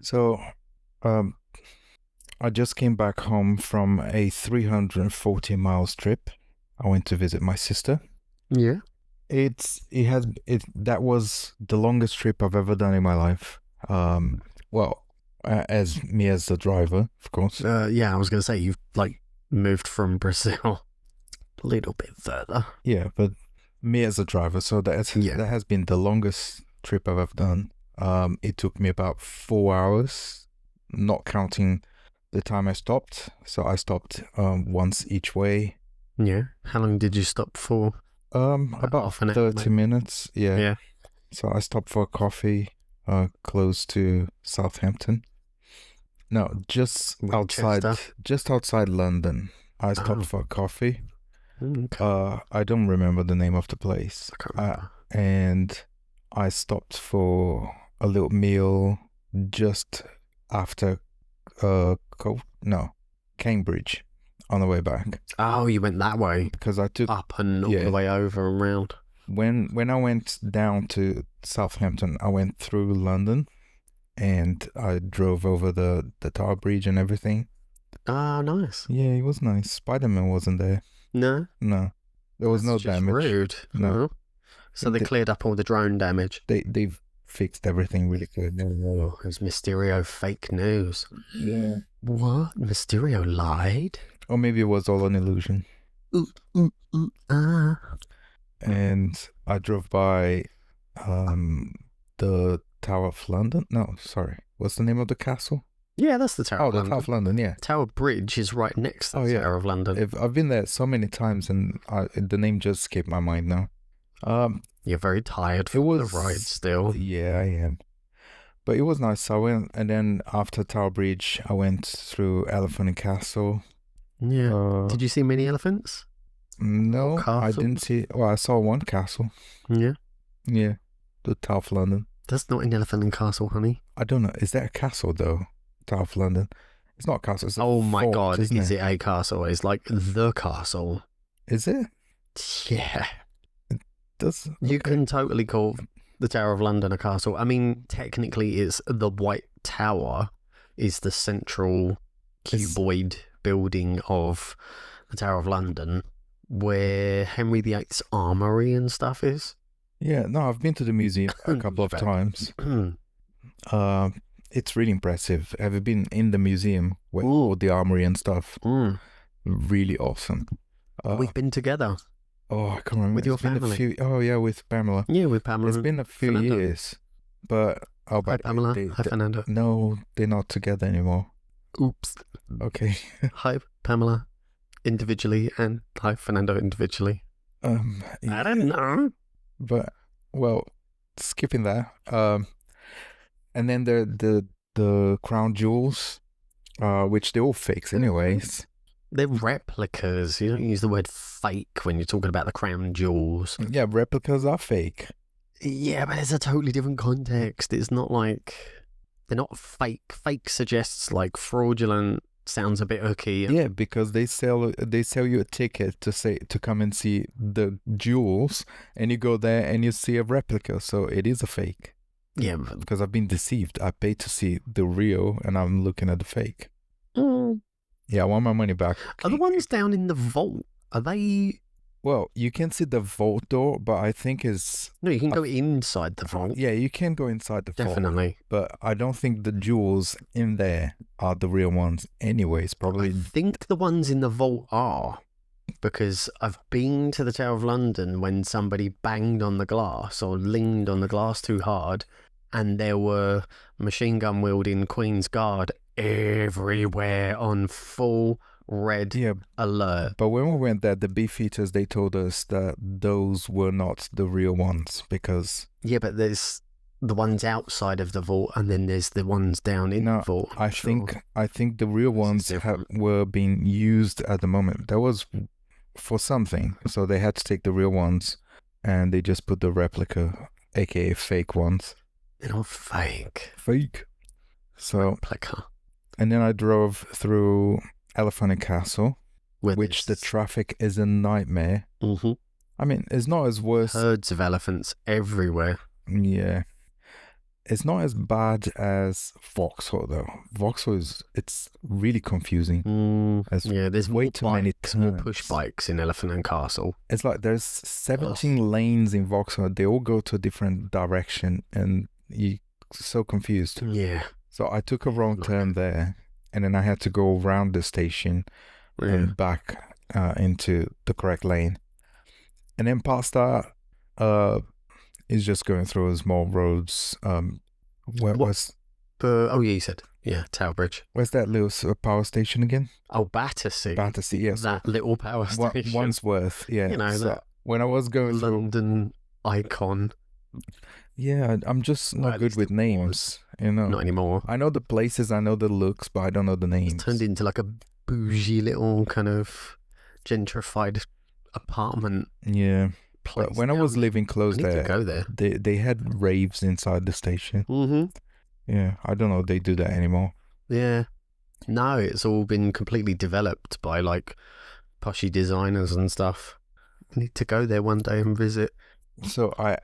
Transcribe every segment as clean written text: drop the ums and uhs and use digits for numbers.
So, um, I just came back home from a 340 miles trip. I went to visit my sister. Yeah. That was the longest trip I've ever done in my life. Well, as me as the driver, of course. Yeah, I was going to say, you've, moved from Brazil a little bit further. Yeah, but me as a driver, so that has been the longest trip I've ever done. It took me about 4 hours, not counting the time I stopped. So I stopped once each way. Yeah. How long did you stop for? About half an hour, 30 maybe? minutes. Yeah. Yeah. So I stopped for a coffee, close to Southampton. No, Winchester. just outside London. I stopped for a coffee. Okay. I don't remember the name of the place. I can't remember. And I stopped for a little meal just after Cambridge on the way back. Oh, you went that way. Because I took Up and all the way over and round. when I went down to Southampton, I went through London and I drove over the Tower Bridge and everything. Ah, nice. Yeah, it was nice. Spider-Man wasn't there. No? No. There was That's no just damage. rude. No. Oh. So they cleared up all the drone damage. They've fixed everything really good. Oh, it was Mysterio fake news. Yeah. What? Mysterio lied? Or maybe it was all an illusion. And I drove by the Tower of London. No, sorry. What's the name of the castle? Yeah, that's the Tower of London. Tower of London, yeah. Tower Bridge is right next to the Tower of London. I've been there so many times and the name just escaped my mind now. You're very tired from the ride still. Yeah, I am. But it was nice. I went, and then after Tower Bridge, I went through Elephant and Castle. Yeah. Did you see many elephants? No, I didn't see. Well, I saw one castle. Yeah. Yeah, the Tower of London. That's not an elephant and castle, honey. I don't know. Is that a castle though? Tower of London. It's not a castle. It's a oh my fort, god! Is it a castle? It's like the castle. Is it? Yeah. Okay. You can totally call the Tower of London a castle. I mean, technically, it's the White Tower is the central cuboid building of the Tower of London, where Henry VIII's armory and stuff is. Yeah, no, I've been to the museum a couple of times. It's really impressive. Have you been in the museum with all the armory and stuff? Really awesome. We've been together. Oh, I can't remember. With your family. With Pamela. Yeah, with Pamela. It's been a few Fernando. years. But Hi, Pamela. Hi, Fernando. No, they're not together anymore. Oops. Okay. Hi, Pamela individually, and hi, Fernando individually. Yeah. I don't know. But, well, skipping that. And then the crown jewels, which they're all fakes anyways. They're replicas. You don't use the word fake when you're talking about the crown jewels. Yeah, replicas are fake. Yeah, but it's a totally different context. It's not like... They're not fake. Fake suggests like fraudulent, sounds a bit hooky. Yeah, because they sell you a ticket to come and see the jewels, and you go there and you see a replica, so it is a fake. Yeah, because I've been deceived. I paid to see the real, and I'm looking at the fake. Yeah, I want my money back. Are the ones down in the vault? Are they? Well, you can see the vault door, but I think it's... No, you can go inside the vault. Yeah, you can go inside the vault. Definitely. But I don't think the jewels in there are the real ones anyways, probably. I think the ones in the vault are, because I've been to the Tower of London when somebody banged on the glass or leaned on the glass too hard, and there were machine gun wielding Queen's Guard everywhere on full red alert. But when we went there, the Beefeaters, they told us that those were not the real ones because... Yeah, but there's the ones outside of the vault and then there's the ones down in the vault. I think the real ones were being used at the moment. That was for something. So they had to take the real ones and they just put the replica, aka fake ones. They're not fake. Fake. So... Replica. And then I drove through Elephant and Castle, which the traffic is a nightmare. Mm-hmm. I mean, it's not as worse. Herds of elephants everywhere. Yeah. It's not as bad as Vauxhall though. Vauxhall it's really confusing. Yeah, there's way more too many bikes, more push turns. bikes in Elephant and Castle. It's like there's 17 lanes in Vauxhall. They all go to a different direction, and you're so confused. Yeah. So I took a wrong turn there, and then I had to go around the station and back into the correct lane. And then past that, is just going through small roads. Oh yeah, you said Tower Bridge. Where's that little power station again? Oh, Battersea. Battersea, yes. That little power station. Wandsworth, yeah. You know, so that when I was going through, London icon. yeah, I'm just not good with names. You know, not anymore. I know the places, I know the looks, but I don't know the names. It's turned into like a bougie little kind of gentrified apartment. Yeah. Place. But when I was living close there, to go there. They had raves inside the station. Mm-hmm. Yeah, I don't know if they do that anymore. Yeah. No, it's all been completely developed by like pushy designers and stuff. I need to go there one day and visit. So I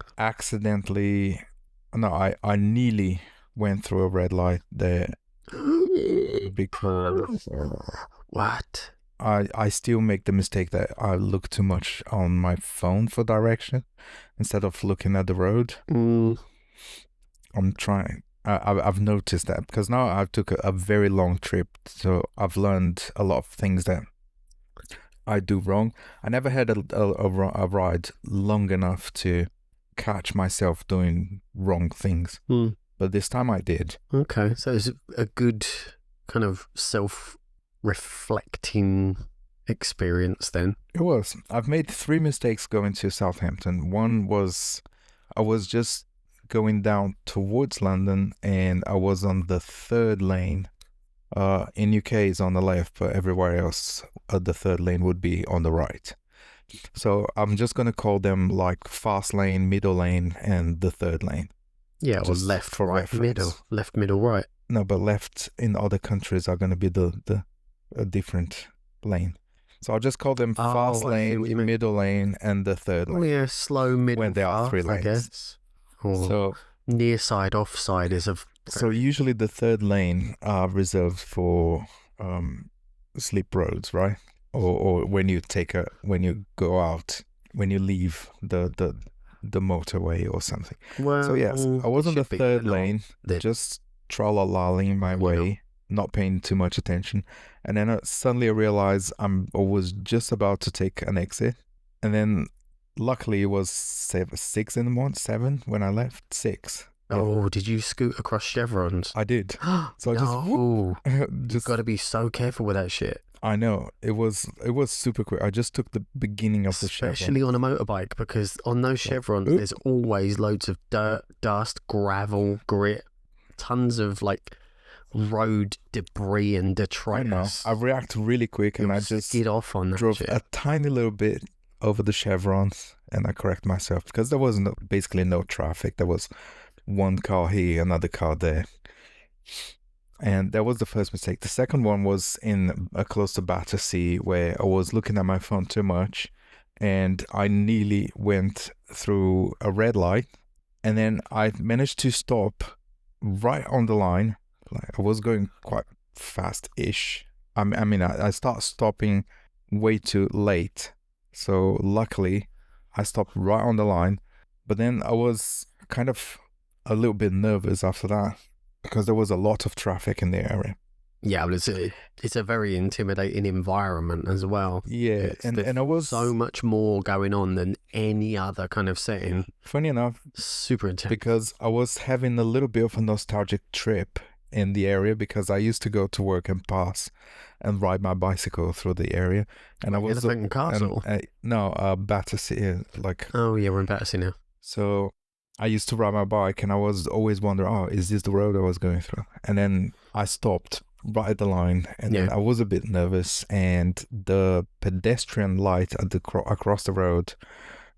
nearly went through a red light there because what? I still make the mistake that I look too much on my phone for direction instead of looking at the road. I'm trying. I've noticed that because now I took a very long trip, so I've learned a lot of things that I do wrong. I never had a ride long enough to catch myself doing wrong things, but this time I did. Okay, so it's a good kind of self-reflecting experience then. It was. I've made 3 mistakes going to Southampton. One was I was just going down towards London and I was on the 3rd lane. In UK it's on the left, but everywhere else the 3rd lane would be on the right. So I'm just gonna call them like fast lane, middle lane, and the 3rd lane. Yeah, or left, for right, reference. middle, left, middle, right. No, but left in other countries are gonna be a different lane. So I'll just call them fast lane, middle lane, and the 3rd lane. Oh yeah, slow, middle, when there are 3 lanes. I guess. Or so near side, offside is of. So usually the 3rd lane are reserved for slip roads, right? Or when you go out, when you leave the motorway or something. Well, so yes, I was on the 3rd lane, just tra-la-la-ling my way, not paying too much attention, and then suddenly I realized I was just about to take an exit, and then luckily it was 6 in the morning, 7 when I left, 6. Oh, did you scoot across chevrons? I did. So I just got to be so careful with that shit. I know. It was super quick. I just took the beginning of the chevron. Especially on a motorbike, because on those chevrons, there's always loads of dirt, dust, gravel, grit, tons of like road debris and detritus. I know. I react really quick and I just skid off on that drove shit. a tiny little bit over the chevrons and I correct myself because there was basically no traffic. There was one car here, another car there. And that was the first mistake. The second one was in close to Battersea where I was looking at my phone too much and I nearly went through a red light and then I managed to stop right on the line. Like I was going quite fast-ish. I mean, I started stopping way too late. So luckily I stopped right on the line. But then I was kind of a little bit nervous after that because there was a lot of traffic in the area. Yeah, but it's a very intimidating environment as well. Yeah, and I was so much more going on than any other kind of setting. Funny enough, super intense. Because I was having a little bit of a nostalgic trip in the area because I used to go to work and pass and ride my bicycle through the area. And I was Elephant and Castle. Battersea, like. Oh yeah, we're in Battersea now. So I used to ride my bike and I was always wondering, oh, is this the road I was going through? And then I stopped right at the line and then I was a bit nervous and the pedestrian light at across the road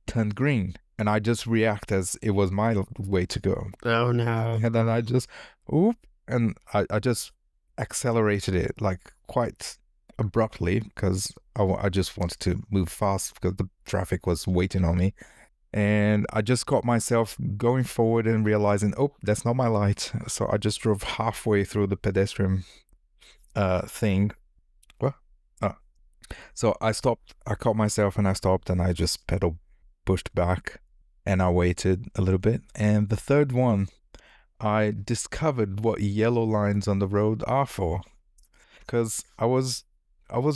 turned green and I just react as it was my way to go. Oh no. And then I just, and I just accelerated it like quite abruptly because I just wanted to move fast because the traffic was waiting on me. And I just got myself going forward and realizing, oh, that's not my light. So I just drove halfway through the pedestrian thing. What? Oh. So I stopped. I caught myself and I stopped and I just pushed back, and I waited a little bit. And the third one, I discovered what yellow lines on the road are for, because I was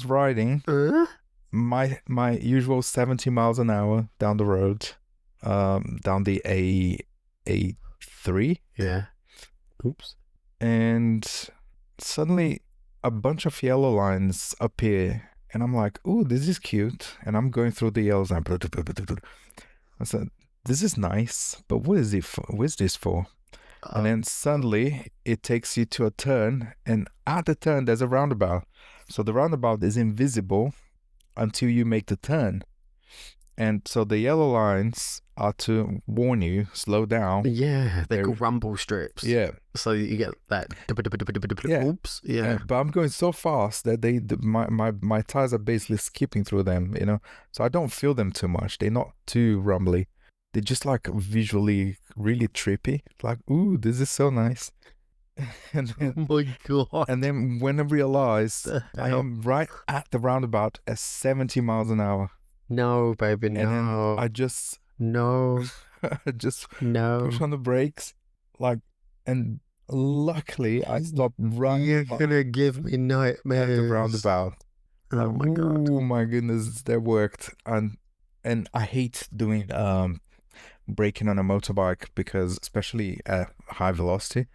riding my usual 70 miles an hour down the road, down the A3. Yeah. Oops. And suddenly a bunch of yellow lines appear, and I'm like, "Ooh, this is cute." And I'm going through the yellows, and I said, "This is nice, but what is it for? What's this for?" And then suddenly it takes you to a turn, and at the turn there's a roundabout. So the roundabout is invisible until you make the turn. And so the yellow lines are to warn you, slow down. Yeah, they're called rumble strips. Yeah. So you get that. Yeah. Oops. Yeah. But I'm going so fast that my tires are basically skipping through them, you know. So I don't feel them too much. They're not too rumbly. They're just like visually really trippy. Like, ooh, this is so nice. And then, oh my God. And then when I realized I am right at the roundabout at 70 miles an hour. No, baby, no. And then I just no push on the brakes, like, and luckily I stopped right. You're gonna give me nightmares. At the roundabout. Oh my God. Oh my goodness, that worked. And I hate doing braking on a motorbike, because especially at high velocity.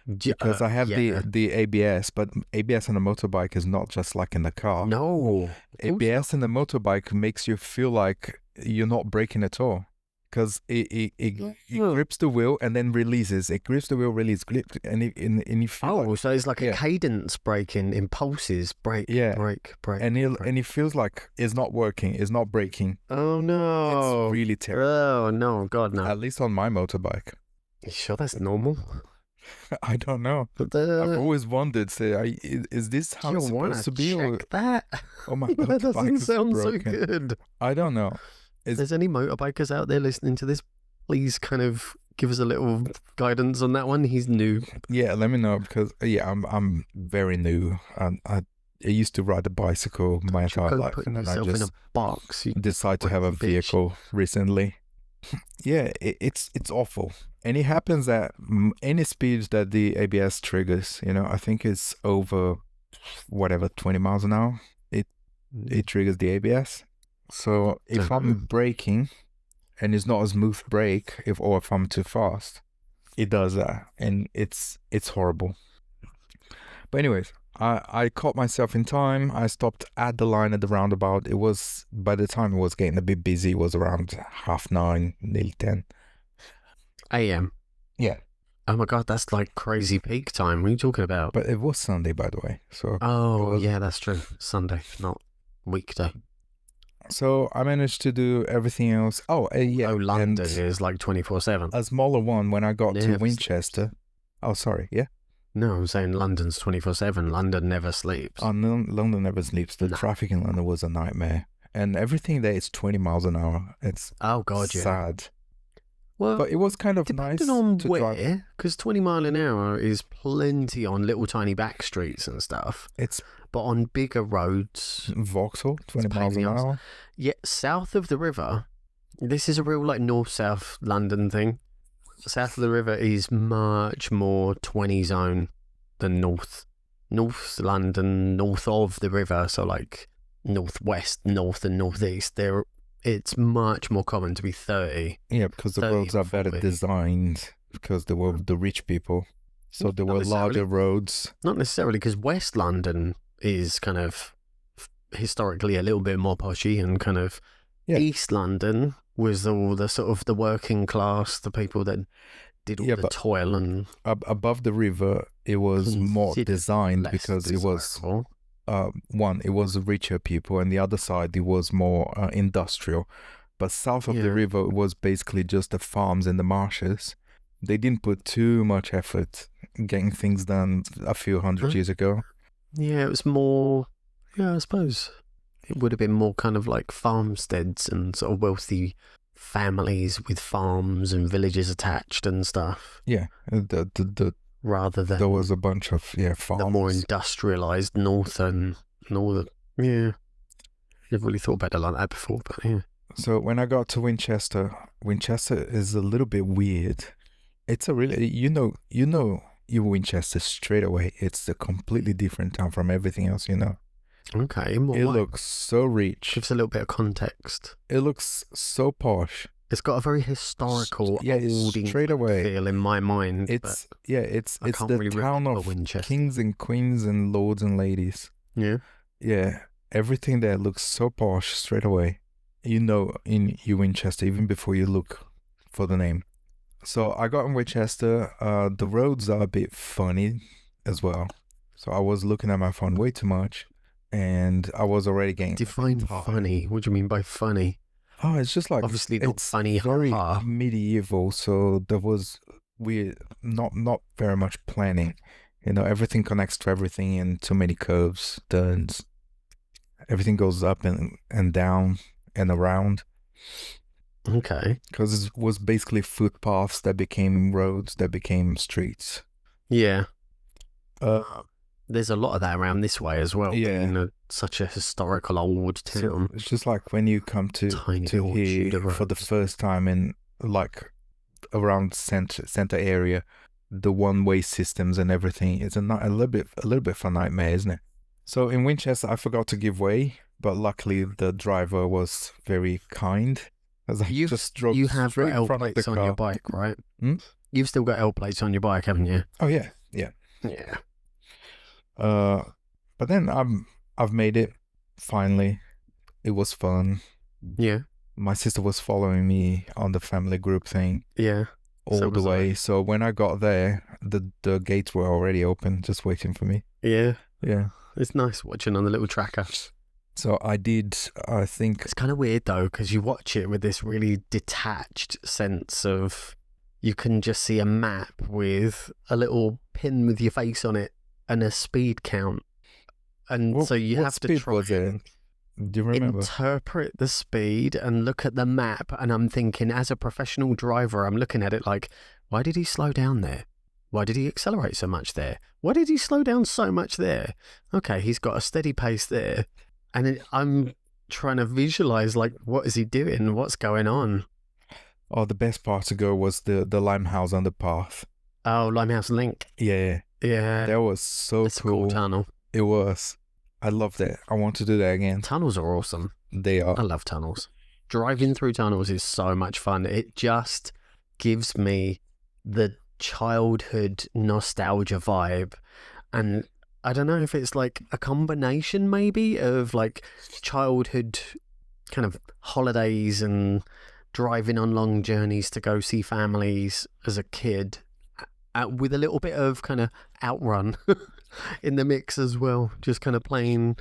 Because I have the ABS, but ABS on a motorbike is not just like in the car. No. ABS in the motorbike makes you feel like you're not braking at all. Because it grips the wheel and then releases. It grips the wheel, releases, grips, and you feel so it's like a cadence braking, impulses, brake, brake. And it feels like it's not working, it's not braking. Oh no. It's really terrible. Oh no, God no. At least on my motorbike. You sure that's normal? I don't know. I've always wondered, is this how it's supposed to be? Check that. Oh my God, that doesn't sound so good. I don't know. If there's any motorbikers out there listening to this, please kind of give us a little guidance on that one. He's new. Yeah, let me know, because I'm very new. I used to ride a bicycle my entire life, and then I just in a box. Decide to have a vehicle recently. Yeah, it's awful, and it happens at any speeds that the ABS triggers. You know, I think it's over 20 miles an hour. It triggers the ABS. So if I'm braking and it's not a smooth brake, if I'm too fast, it does that, and it's horrible. But anyways, I caught myself in time. I stopped at the line at the roundabout. It was, by the time it was getting a bit busy, it was around 9:30, nearly 10 a.m. Yeah. Oh my God, that's like crazy peak time. What are you talking about? But it was Sunday, by the way. So yeah, that's true. Sunday, not weekday. So I managed to do everything else. London is like 24/7. A smaller one when I got to Winchester. Oh, sorry. Yeah. No, I'm saying London's 24/7. London never sleeps. Oh, no, London never sleeps. The traffic in London was a nightmare, and everything there is 20 miles an hour. It's sad. Well, but it was kind of nice on to where, drive. Because 20 mile an hour is plenty on little tiny back streets and stuff. But on bigger roads, Vauxhall, 20 miles an hour. Yeah, south of the river, this is a real like north-south London thing. South of the river is much more 20 zone than north London, north of the river. So like northwest, north and northeast, it's much more common to be 30. Yeah, because the roads are better designed, because they were the rich people. So there were larger roads. Not necessarily, because West London is kind of historically a little bit more poshy, and kind of East London was all the sort of the working class, the people that did all the toil. And above the river, it was more designed because it was it was richer people, and the other side it was more industrial. But south of the river, it was basically just the farms and the marshes. They didn't put too much effort getting things done a few hundred years ago. Yeah, it was more, I suppose it would have been more kind of like farmsteads and sort of wealthy families with farms and villages attached and stuff. Yeah, Rather than there was a bunch of farms. the more industrialized northern. Yeah. Never really thought about it like that before, but yeah. So when I got to Winchester is a little bit weird. It's a really you Winchester straight away. It's a completely different town from everything else, Okay, in what It way? looks so rich. Gives a little bit of context. It looks so posh. It's got a very historical, old straight away feel in my mind. It's I can't the really town remember of Winchester. kings and queens and lords and ladies. Yeah. Yeah, everything there looks so posh straight away. In Winchester, even before you look for the name. So I got in Winchester. The roads are a bit funny as well. So I was looking at my phone way too much, and I was already getting Define funny. What do you mean by funny? Oh, it's just like Obviously not it's funny. very Ha. medieval. So there was not very much planning. Everything connects to everything, and too many curves, turns. Everything goes up and down and around. Okay. Because it was basically footpaths that became roads, that became streets. Yeah. There's a lot of that around this way as well. Yeah. Being such a historical old town. So it's just like when you come to here for the first time in like around center area, the one-way systems and everything. It's a little bit of a nightmare, isn't it? So in Winchester, I forgot to give way, but luckily the driver was very kind. As I just drove you have straight got in L front of the plates on car. your bike, right? Hmm? You've still got L plates on your bike, haven't you? Oh yeah. Yeah. But then I've made it finally. It was fun. Yeah. My sister was following me on the family group thing. Yeah. All the way. So when I got there, the gates were already open, just waiting for me. Yeah. Yeah. It's nice watching on the little tracker. So I think... It's kind of weird though, because you watch it with this really detached sense of you can just see a map with a little pin with your face on it and a speed count. And so you have to try and do you remember? Interpret the speed and look at the map. And I'm thinking, as a professional driver, I'm looking at it like, why did he slow down there? Why did he accelerate so much there? Why did he slow down so much there? Okay, he's got a steady pace there. And I'm trying to visualize, like, what is he doing? What's going on? Oh, the best part to go was the Limehouse underpath. Oh, Limehouse Link. Yeah. Yeah. That was so It's cool. a cool tunnel. It was. I loved it. I want to do that again. Tunnels are awesome. They are. I love tunnels. Driving through tunnels is so much fun. It just gives me the childhood nostalgia vibe. And I don't know if it's like a combination maybe of like childhood kind of holidays and driving on long journeys to go see families as a kid with a little bit of kind of Outrun in the mix as well. Just kind of playing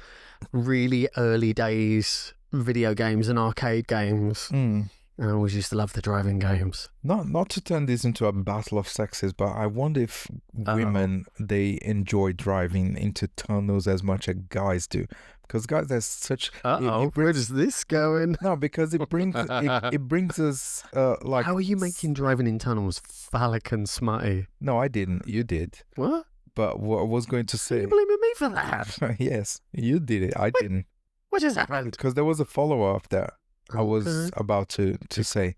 really early days video games and arcade games. And I always used to love the driving games. Not to turn this into a battle of sexes, but I wonder if women, they enjoy driving into tunnels as much as guys do. Because guys, there's such... where does this go in? No, because it brings it brings us like... How are you making driving in tunnels phallic and smutty? No, I didn't. You did. What? But what I was going to say... Are you blaming me for that? Yes, you did it. I didn't. What just happened? Because there was a follow-up that I was about to say.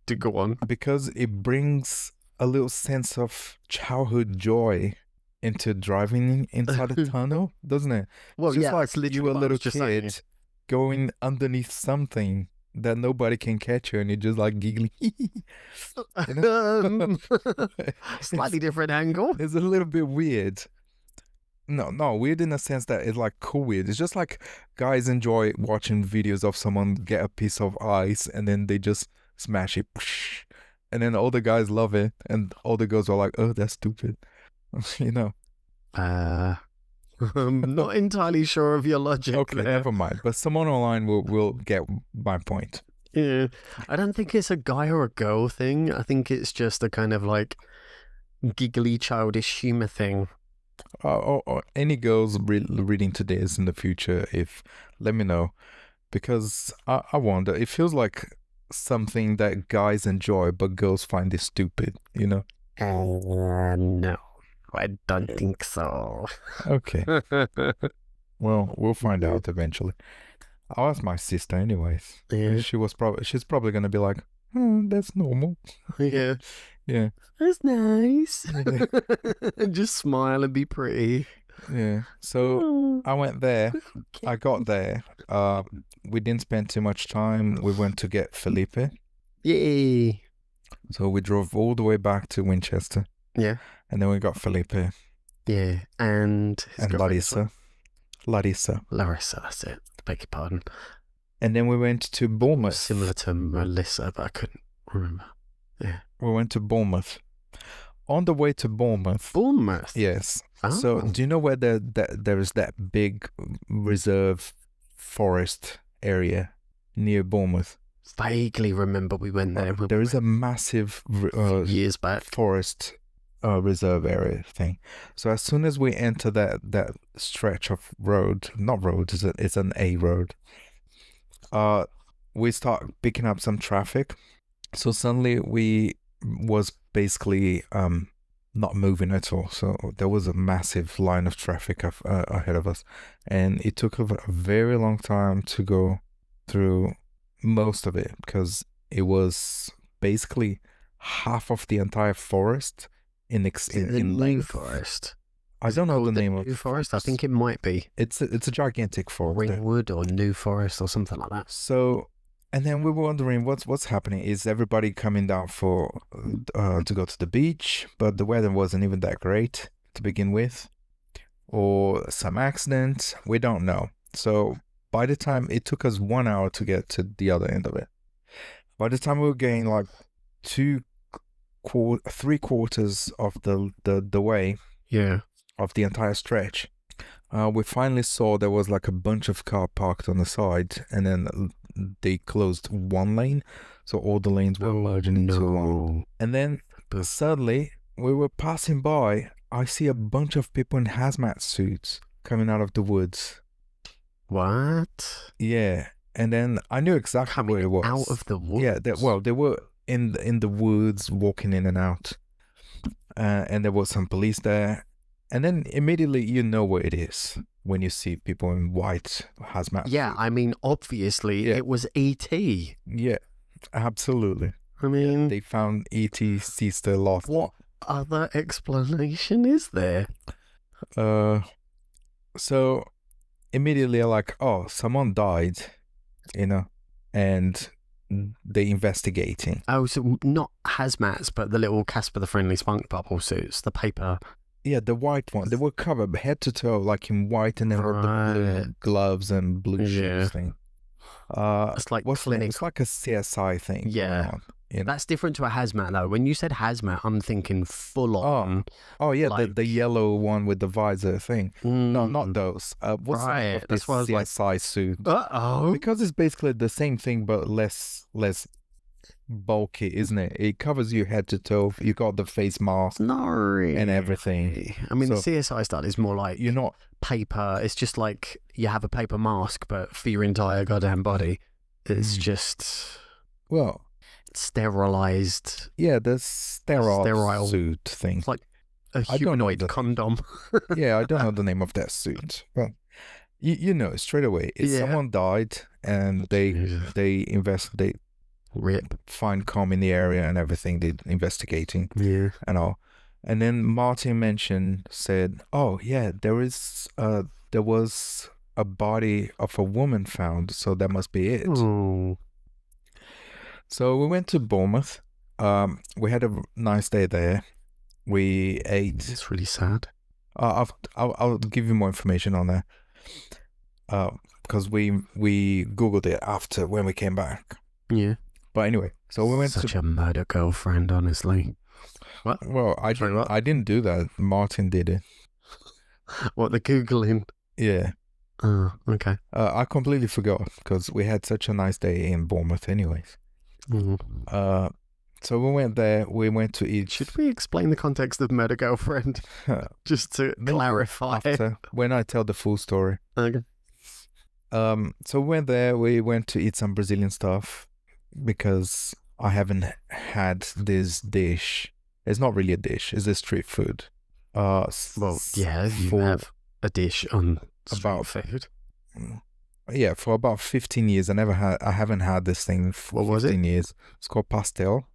To go on. Because it brings a little sense of childhood joy into driving inside a tunnel, doesn't it? Well, it's just yeah, like you were a little kid going underneath something that nobody can catch you, and you're just like giggling. Slightly different angle. It's a little bit weird. No, weird in a sense that it's like cool weird. It's just like guys enjoy watching videos of someone get a piece of ice and then they just smash it. And then all the guys love it and all the girls are like, oh, that's stupid. I'm not entirely sure of your logic. Okay, there. never mind. But someone online will get my point. Yeah. I don't think it's a guy or a girl thing. I think it's just a kind of like giggly childish humor thing. Or any girls reading to this in the future, let me know, because I wonder. It feels like something that guys enjoy, but girls find it stupid, you know? No, I don't think so. Okay. Well, we'll find out eventually. I'll ask my sister anyways. Yeah. She's probably gonna be like, that's normal. Yeah. Yeah. That's nice. Yeah. Just smile and be pretty. Yeah. So I went there. I got there. We didn't spend too much time. We went to get Felipe. Yay. So we drove all the way back to Winchester. Yeah. And then we got Felipe Yeah. And his girlfriend. Larissa. Larissa, that's it. Beg your pardon. And then we went to Bournemouth. Similar to Melissa, but I couldn't remember. Yeah. We went to Bournemouth. On the way to Bournemouth. Bournemouth? Yes. Oh. So do you know where there is that big reserve forest area near Bournemouth? Vaguely remember we went there. There is a massive years back forest reserve area thing. So as soon as we enter that stretch of road, not road, it's an A road. We start picking up some traffic. So suddenly we was basically not moving at all. So there was a massive line of traffic ahead of us, and it took a very long time to go through most of it because it was basically half of the entire forest in length. Forest. I don't know the name of New Forest. I think it might be. It's a gigantic forest. Ringwood or New Forest or something like that. So, and then we were wondering what's happening. Is everybody coming down for to go to the beach? But the weather wasn't even that great to begin with, or some accident. We don't know. So by the time it took us 1 hour to get to the other end of it, by the time we were getting like 3/4 of the way, yeah, of the entire stretch, we finally saw there was like a bunch of cars parked on the side, and then they closed one lane, so all the lanes were merging into one. And then suddenly we were passing by. I see a bunch of people in hazmat suits coming out of the woods. What? Yeah, and then I knew exactly where it was. Out of the woods? Yeah, they were in the woods, walking in and out, and there was some police there. And then immediately you know where it is when you see people in white hazmat. Yeah, I mean, obviously it was E.T. Yeah, absolutely. I mean, they found E.T. seized their lost. What other explanation is there? So immediately you're like, oh, someone died, you know, and they investigating. Oh, so not hazmats, but the little Casper the Friendly Spunk Bubble suits, the paper. Yeah, the white one. They were covered head to toe, like in white, and then with the blue gloves and blue shoes thing. It's like clinic. It's like a CSI thing. Yeah. That's different to a hazmat, though. When you said hazmat, I'm thinking full on. Oh yeah, like... the yellow one with the visor thing. No, not those. What's that's why I was CSI suit? Uh-oh. Because it's basically the same thing, but less bulky, isn't it? It covers you head to toe. You got the face mask and everything. I mean, the CSI style is more like you're not paper. It's just like you have a paper mask, but for your entire goddamn body. It's just sterilized. Yeah, the sterile suit thing. It's like a humanoid condom. Yeah, I don't know the name of that suit, but you know straight away. Someone died, and they investigate. Find calm in the area and everything. They're investigating. Yeah. And all. And then Martin said, oh yeah, there was a body of a woman found, so that must be it. Oh. So we went to Bournemouth. We had a nice day there. We ate. It's really sad. I'll give you more information on that. Because we Googled it after when we came back. Yeah. But anyway, so we went Such a murder girlfriend, honestly. What? Well, I didn't do that. Martin did it. What, the Googling? Yeah. Oh, okay. I completely forgot because we had such a nice day in Bournemouth anyways. Mm-hmm. So we went there. We went to eat. Should we explain the context of murder girlfriend? Just to clarify. After, when I tell the full story. Okay. So we went there. We went to eat some Brazilian stuff. because I haven't had this dish. It's not really a dish. It's a street food. Well, yeah, you for have a dish on street about food. yeah, for about 15 years. I haven't had this thing for What was it? 15 years. It's called pastel.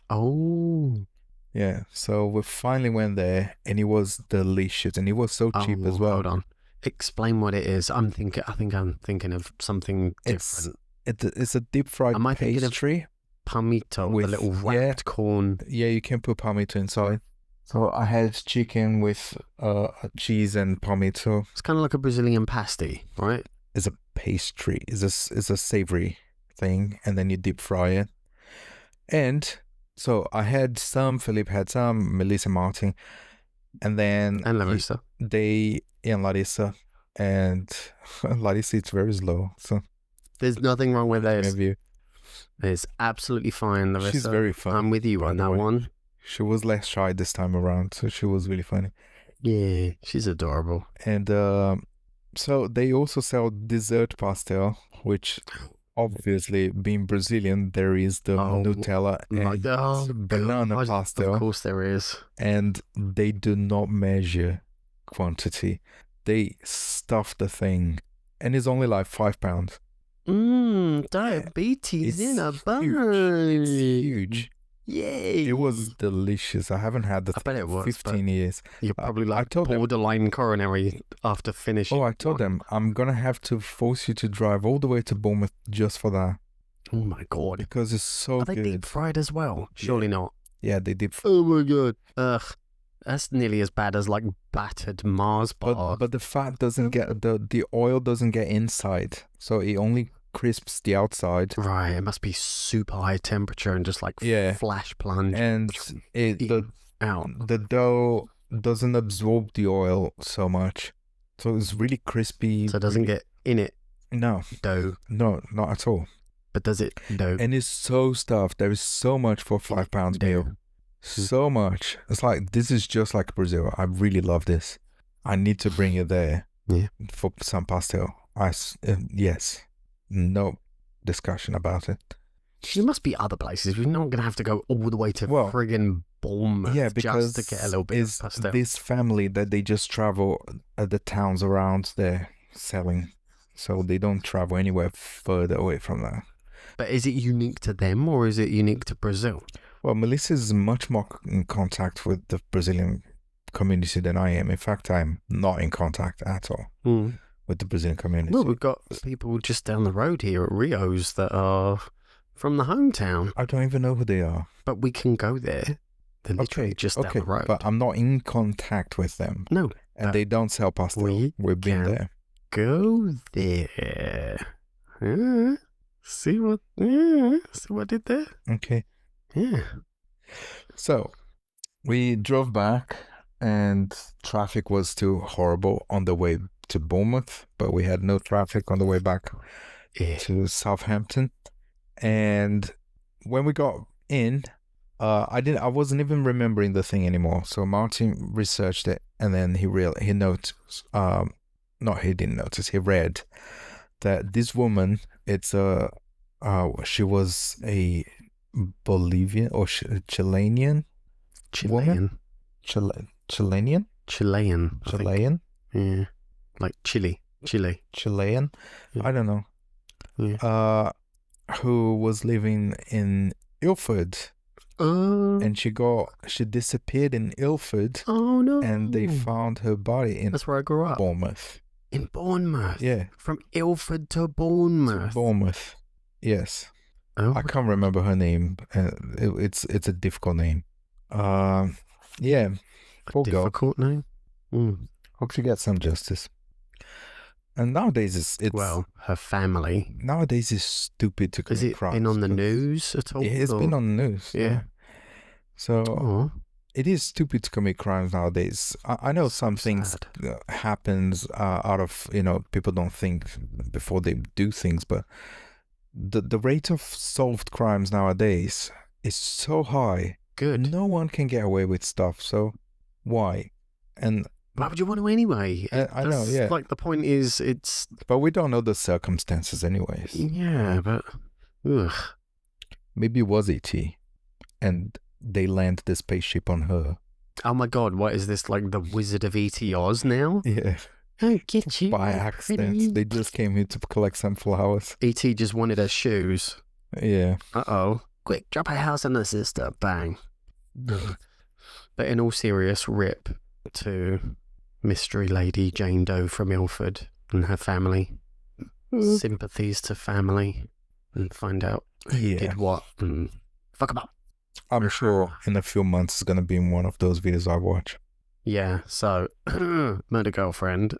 Oh, Yeah, so we finally went there, and it was delicious, and it was so cheap as well. Hold on. Explain what it is. I think I'm thinking of something different. It's a deep fried Am I thinking of pastry. Palmito, with- the little wrapped corn. Yeah, you can put palmito inside. So I had chicken with cheese and palmito. It's kind of like a Brazilian pasty, right? It's a pastry. It's a savory thing, and then you deep fry it. And so I had some. Philip had some. Melissa, Martin, and then And Larissa. Larissa, and Larissa eats very slow. So There's nothing wrong with this. maybe It's absolutely fine, Larissa. she's very fun. I'm with you by on the that way. one. She was less shy this time around, so she was really funny. Yeah, she's adorable. And so they also sell dessert pastel, which obviously being Brazilian, there is the Nutella and banana God, pastel. Of course there is. And they do not measure quantity. They stuff the thing, and it's only like £5. Diabetes in a bun. It's huge. Yay. It was delicious. I haven't had the I bet it was, 15 years. You're probably I like told them- borderline coronary after finishing. Oh, I told them I'm gonna have to force you to drive all the way to Bournemouth just for that, Oh my god. because it's so Are they good. deep fried as well? Surely not. Yeah, they did. Oh my god. Ugh. That's nearly as bad as like battered Mars bar. But the fat doesn't get the oil doesn't get inside, so it only crisps the outside. Right, it must be super high temperature and just like Yeah. flash plunge And out. the dough doesn't absorb the oil so much, so it's really crispy. So it doesn't get in it No, dough. no, not at all. But does it dough? And it's so stuffed. There is so much for £5 meal. dough. So much. It's like, this is just like Brazil. I really love this. I need to bring it there. Yeah. For some pastel. Yes. No discussion about it. There must be other places. We're not going to have to go all the way to Well, friggin' Bournemouth Yeah, because just to get a little bit of it's pastel. this family that they just travel the towns around there selling. So they don't travel anywhere further away from that. But is it unique to them or is it unique to Brazil? Well, Melissa is much more in contact with the Brazilian community than I am. In fact, I'm not in contact at all with the Brazilian community. Well, we've got people just down the road here at Rio's that are from the hometown, I don't even know who they are. but we can go there. They're literally just down the road. But I'm not in contact with them. No, And they don't sell pastel. We've been can there. go there. See what I did there? Okay. Yeah. So we drove back, and traffic was still horrible on the way to Bournemouth, but we had no traffic on the way back Yeah. to Southampton. And when we got in, I wasn't even remembering the thing anymore. So Martin researched it, and then he noticed, he didn't notice, he read that this woman, she was a Bolivian or Chilean woman? Chilean? Chilean. I think. Chilean? Yeah. Like Chile. Chilean? Yeah. I don't know. Yeah. Who was living in Ilford, and she disappeared in Ilford, Oh no. and they found her body in That's where I grew up. Bournemouth. In Bournemouth. Yeah, From Ilford to Bournemouth. Bournemouth. Yes, Oh, I can't remember her name. It's a difficult name. Yeah, poor girl. difficult name. Hope she gets some justice. And nowadays it's Well, her family. nowadays it's stupid to Has commit it crimes. been on the 'cause news at all? It has been on the news. Yeah. So Oh, it is stupid to commit crimes nowadays. I know some things sad. happens out of, people don't think before they do things, but the rate of solved crimes nowadays is so high. Good. No one can get away with stuff. So why? And Why would you want to anyway? I know, That's yeah. Like the point is, it's but we don't know the circumstances anyways. yeah, but ugh. maybe it was ET, and they land the spaceship on her. Oh my god, what is this, like the Wizard of E.T. Oz now? Yeah, I'll get you by my accident. pretty. They just came here to collect some flowers. E.T. just wanted her shoes. Yeah. Uh-oh. Quick, drop her house on the sister. Bang. But in all serious, rip to Mystery Lady Jane Doe from Ilford and her family. Sympathies to family. And find out who did what and fuck them up. I'm sure in a few months it's going to be in one of those videos I watch. Yeah, so, Murder Girlfriend.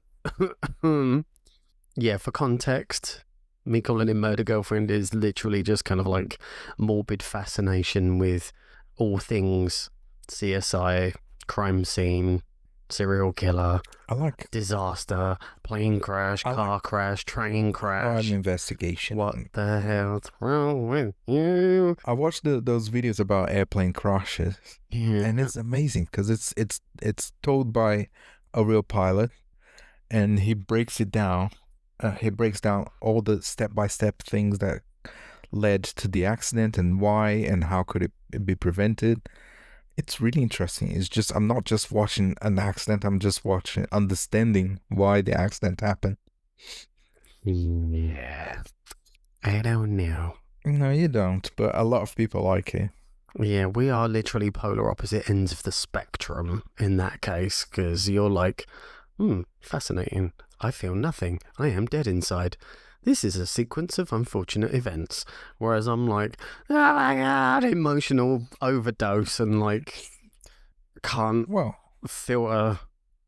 Yeah, for context, me calling him Murder Girlfriend is literally just kind of like morbid fascination with all things CSI, crime scene, serial killer, I like disaster, plane crash, car crash, train crash. crime investigation. What the hell's wrong with you? I watched those videos about airplane crashes, Yeah. and it's amazing because it's told by a real pilot, and he breaks it down. He breaks down all the step-by-step things that led to the accident and why and how could it be prevented. It's really interesting. It's just I'm not just watching an accident. I'm just understanding why the accident happened. Yeah. I don't know. No, you don't, but a lot of people like it. Yeah, we are literally polar opposite ends of the spectrum in that case, because you're like, fascinating. I feel nothing. I am dead inside. This is a sequence of unfortunate events. Whereas I'm like, oh my god, emotional overdose and like can't filter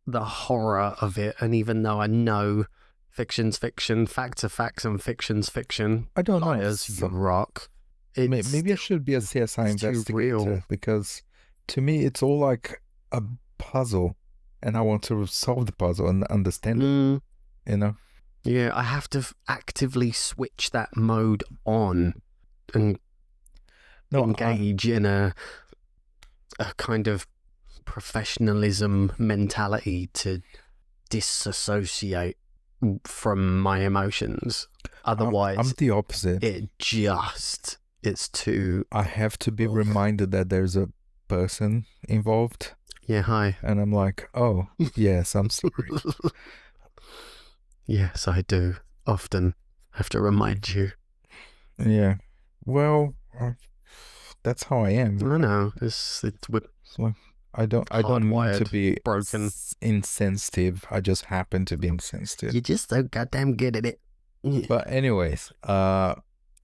the horror of it. And even though I know fiction's fiction, facts are facts, and fiction's fiction, I don't know. you rock. Maybe I should be a CSI investigator because to me it's all like a puzzle, and I want to solve the puzzle and understand it. You know. Yeah, I have to actively switch that mode on and engage in a kind of professionalism mentality to disassociate from my emotions. Otherwise, I'm the opposite. It's too... I have to be reminded that there's a person involved. Yeah, hi. And I'm like, oh, yes, I'm sorry. Yes, I do. Often have to remind you. Yeah. Well, that's how I am. I know. I don't want to be broken, insensitive. I just happen to be insensitive. You're just so goddamn good at it. But anyways, and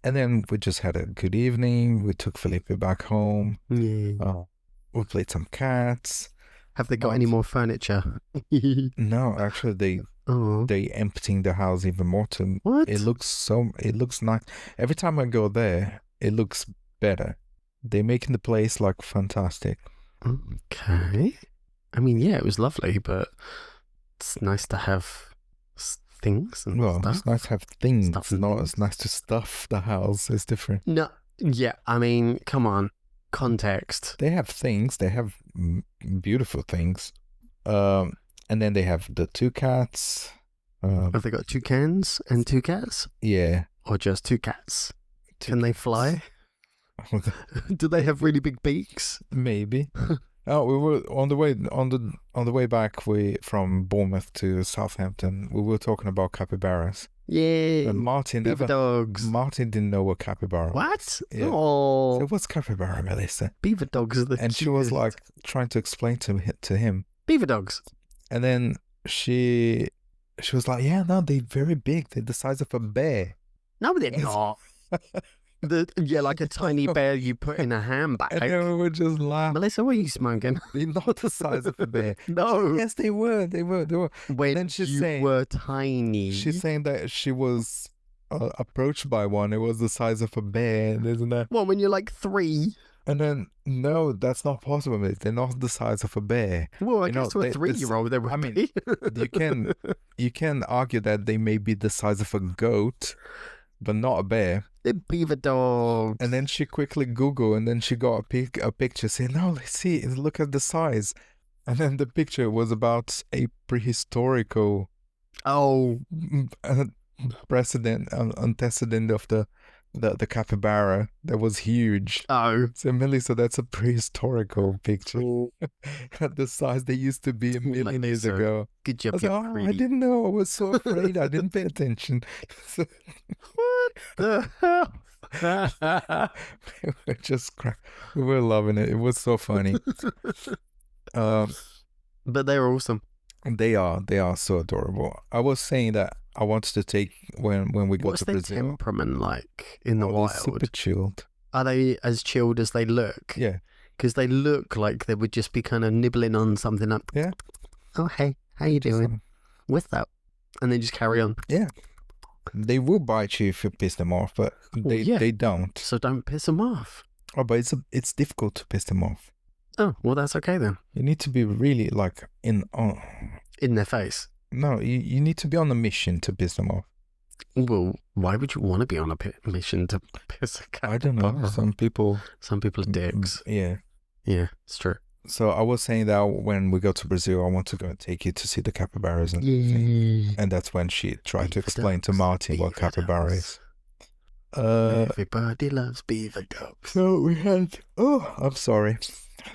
then we just had a good evening. We took Felipe back home. Yeah. We played some cards. Have they got any more furniture? No, actually, they emptying the house even more. What? It looks nice. Every time I go there, it looks better. They're making the place like fantastic. Okay. I mean, yeah, it was lovely, but it's nice to have things and stuff. It's nice to have things. Stuff and It's nice to stuff the house. It's different. No, yeah, I mean, come on. Context. They have things. They have beautiful things. And then they have the two cats. Have they got two cans and two cats? Yeah. Or just two cats? Can they fly? Do they have really big beaks? Maybe. Oh, we were on the way back. From Bournemouth to Southampton. We were talking about capybaras. Yeah. And Martin dogs. Martin didn't know what capybara. What? Yeah. Oh. So what's capybara, Melissa? Beaver dogs are the And she was like trying to explain to him. Beaver dogs. And then she was like, yeah, no, they're very big. They're the size of a bear. No, they're not. Like a tiny bear you put in a handbag. And then we were just laughing. Melissa, what are you smoking? They're not the size of a bear. No. Yes, they were. When then she's saying, were tiny. She's saying that she was approached by one. It was the size of a bear, isn't that? Well, when you're like 3. And then, no, that's not possible, mate. They're not the size of a bear. Well, I guess to a 3-year-old, they would be. you can argue that they may be the size of a goat, but not a bear. They're beaver dogs. And then she quickly Googled, and then she got a picture saying, no, let's see, look at the size. And then the picture was about a prehistorical antecedent of the the capybara that was huge. Oh. So Melissa, that's a prehistorical picture. At the size they used to be a million years ago. Good job. I was like, I didn't know. I was so afraid. I didn't pay attention. So, What the hell? we just we were loving it. It was so funny. But they're awesome. They are so adorable. I was saying that I wanted to take when we go to Brazil. What's their temperament like in the wild? Super chilled. Are they as chilled as they look? Yeah. Because they look like they would just be kind of nibbling on something up. Yeah. Oh, hey, how you doing? What's up? And they just carry on. Yeah. They will bite you if you piss them off, but they don't. So don't piss them off. Oh, but it's difficult to piss them off. Oh, well, that's okay then. You need to be really like in their face. No, you need to be on a mission to piss them off. Well, why would you want to be on a mission to piss a cat? I don't know. Some people are dicks. Yeah. Yeah, it's true. So I was saying that when we go to Brazil, I want to go and take you to see the capybaras. And that's when she tried to explain to Martin what capybara is. Everybody loves beaver dogs. So we had... Oh, I'm sorry.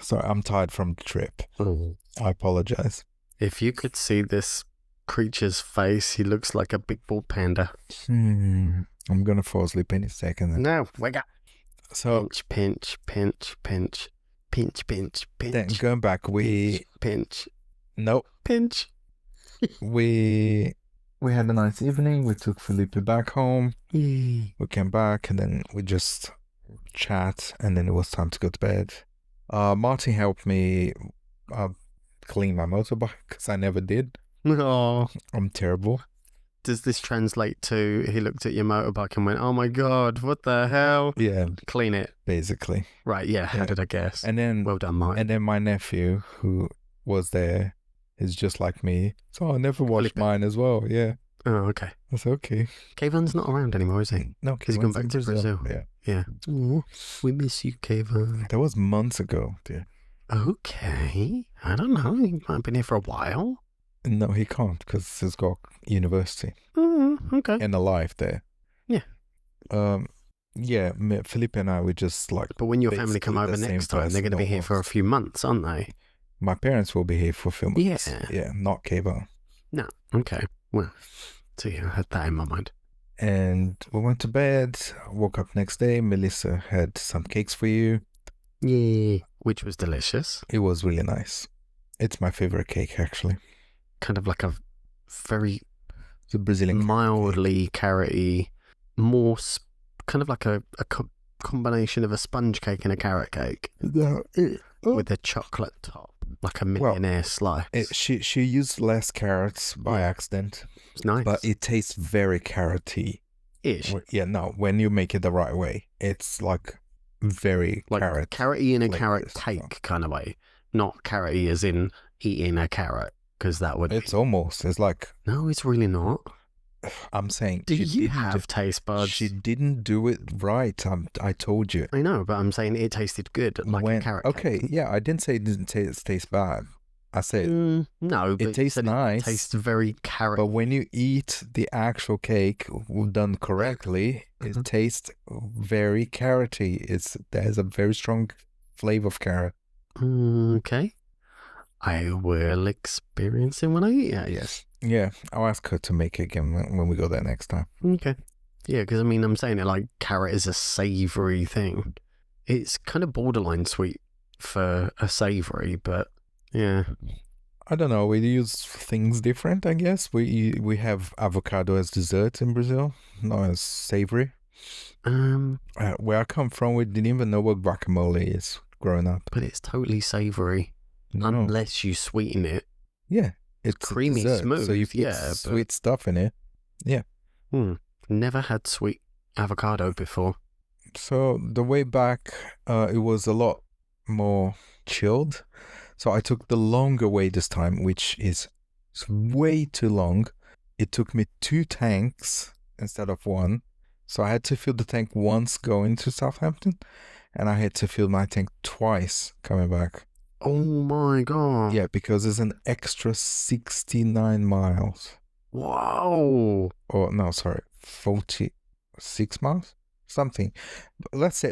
Sorry, I'm tired from the trip. Oh. I apologize. If you could see this creature's face, he looks like a big bull panda. I'm going to fall asleep any second. Then. No, wake up. So, pinch. Then going back, pinch. Nope. Pinch. we had a nice evening. We took Felipe back home. We came back and then we just chat, and then it was time to go to bed. Martin helped me clean my motorbike because I never did. Oh, I'm terrible. Does this translate to he looked at your motorbike and went, "Oh my god, what the hell?" Yeah, clean it. Basically. Right. Yeah. How did I guess? And then well done, Mike. And then my nephew who was there is just like me, so I never watched mine as well. Yeah. Oh, okay. That's okay. Kayvon's not around anymore, is he? No, because he's gone back to Brazil. Yeah. Ooh, we miss you, Kayvon. That was months ago, dear. Okay. I don't know. He might have been here for a while. No, he can't because he's got university. Okay. And a life there. Yeah. Yeah, Felipe and I were just like... But when your family come over next time, they're going to be here for a few months, aren't they? My parents will be here for a few months. Yeah, not Kayvon. No. Okay. Well, so you had that in my mind. And we went to bed, woke up next day. Melissa had some cakes for you. Yeah. Which was delicious. It was really nice. It's my favorite cake, actually. Kind of like a very... The Brazilian mildly carroty, more kind of like a combination of a sponge cake and a carrot cake with a chocolate top, like a millionaire slice. She used less carrots by accident. It's nice, but it tastes very carroty. Ish. Yeah, no, when you make it the right way, it's like very carroty in a carrot cake kind of way, not carroty as in eating a carrot. Because that would it's like... No, it's really not. I'm saying... Do you have taste buds? She didn't do it right. I told you. I know, but I'm saying it tasted good, like a carrot cake. Okay, yeah, I didn't say it didn't taste bad. I said... no, but it tastes nice. It tastes very carrot. But when you eat the actual cake done correctly, it tastes very carroty. There's a very strong flavor of carrot. Okay. I will experience it when I eat it, yes. Yeah, I'll ask her to make it again when we go there next time. Okay. Yeah, because I'm saying it like carrot is a savoury thing. It's kind of borderline sweet for a savoury, but yeah. I don't know, we use things different, I guess. We have avocado as dessert in Brazil, not as savoury. Where I come from, we didn't even know what guacamole is growing up. But it's totally savoury. No. Unless you sweeten it. Yeah. It's creamy, smooth. So you put sweet stuff in it. Yeah. Never had sweet avocado before. So the way back, it was a lot more chilled. So I took the longer way this time, which is way too long. It took me 2 tanks instead of 1. So I had to fill the tank once going to Southampton, and I had to fill my tank twice coming back. Oh my god. Yeah, because it's an extra 69 miles. Wow. Or no, sorry, 46 miles? something. Let's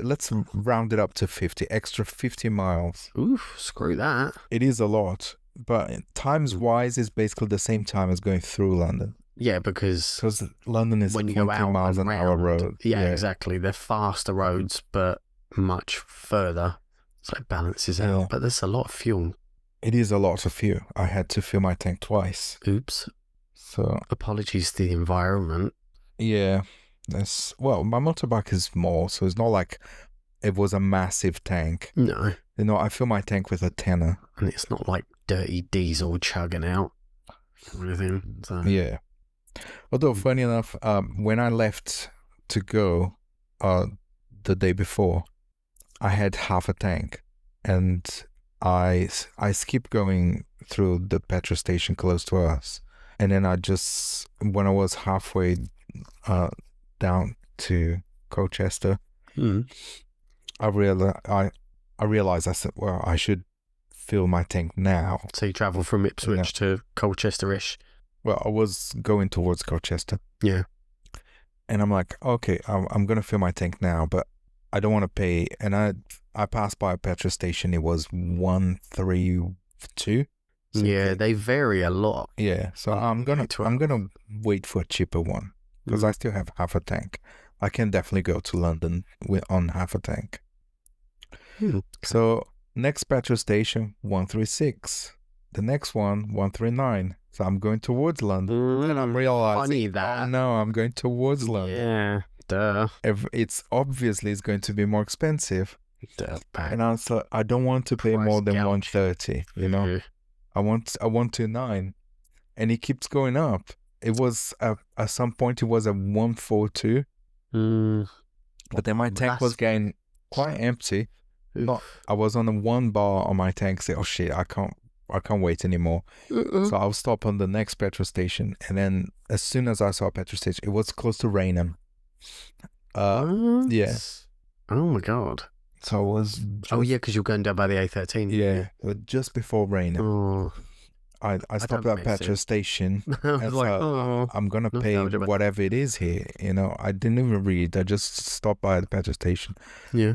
round it up to 50, extra 50 miles. Oof, screw that. It is a lot, but times wise is basically the same time as going through London. Yeah, because London is when you 20 go out miles and an hour round, road. yeah, exactly. They're faster roads, but much further. So it balances out. But there's a lot of fuel. It is a lot of fuel. I had to fill my tank twice. Oops. So apologies to the environment. Yeah, well, my motorbike is small, so it's not like it was a massive tank. No. I fill my tank with a tenner. And it's not like dirty diesel chugging out or anything. So. Yeah. Although, funny enough, when I left to go the day before, I had half a tank, and I skipped going through the petrol station close to us, and then when I was halfway down to Colchester, I realized I said, well, I should fill my tank now. So you travel from Ipswich to Colchester-ish? Well, I was going towards Colchester. Yeah. And I'm like, okay, I'm going to fill my tank now, but I don't want to pay. And I passed by a petrol station. It was 132. So yeah, they vary a lot. Yeah, so I'm gonna wait for a cheaper one because I still have half a tank. I can definitely go to London on half a tank. Okay. So next petrol station 136. The next one 139. So I'm going towards London, and I'm realizing, funny that. Oh no, I'm going towards London. Yeah, duh. It's going to be more expensive. Duh. And I don't want to pay more than 130. I want 129, and it keeps going up. It was at some point it was a 142, but then my tank was getting quite empty. I was on a 1 bar on my tank. Say, oh shit, I can't wait anymore. So I'll stop on the next petrol station, and then as soon as I saw a petrol station, it was close to Rainham. Yeah. Oh my god. So I was. Because you're going down by the A13. Yeah, just before Rainham. Oh. I stopped at a petrol station. I was like, I'm gonna pay whatever it is here. I didn't even read. I just stopped by the petrol station. Yeah.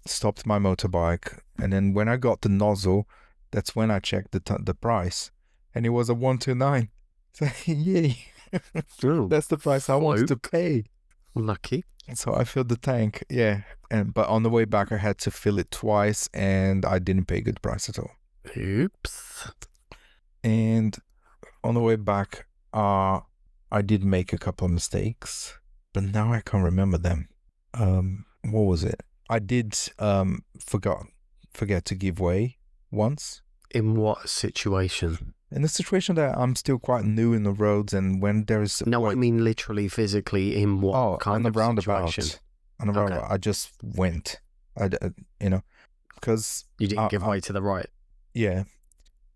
Stopped my motorbike, and then when I got the nozzle, that's when I checked the price, and it was a 129. So yay, that's the price I wanted to pay. Lucky. So I filled the tank. Yeah, but on the way back I had to fill it twice, and I didn't pay a good price at all. Oops. And on the way back, I did make a couple of mistakes, but now I can't remember them. What was it? I did forget to give way once. In what situation? In the situation that I'm still quite new in the roads, and when there's I mean literally, physically, in what kind of situation? On the roundabout, I just went. Because you didn't give way to the right. Yeah,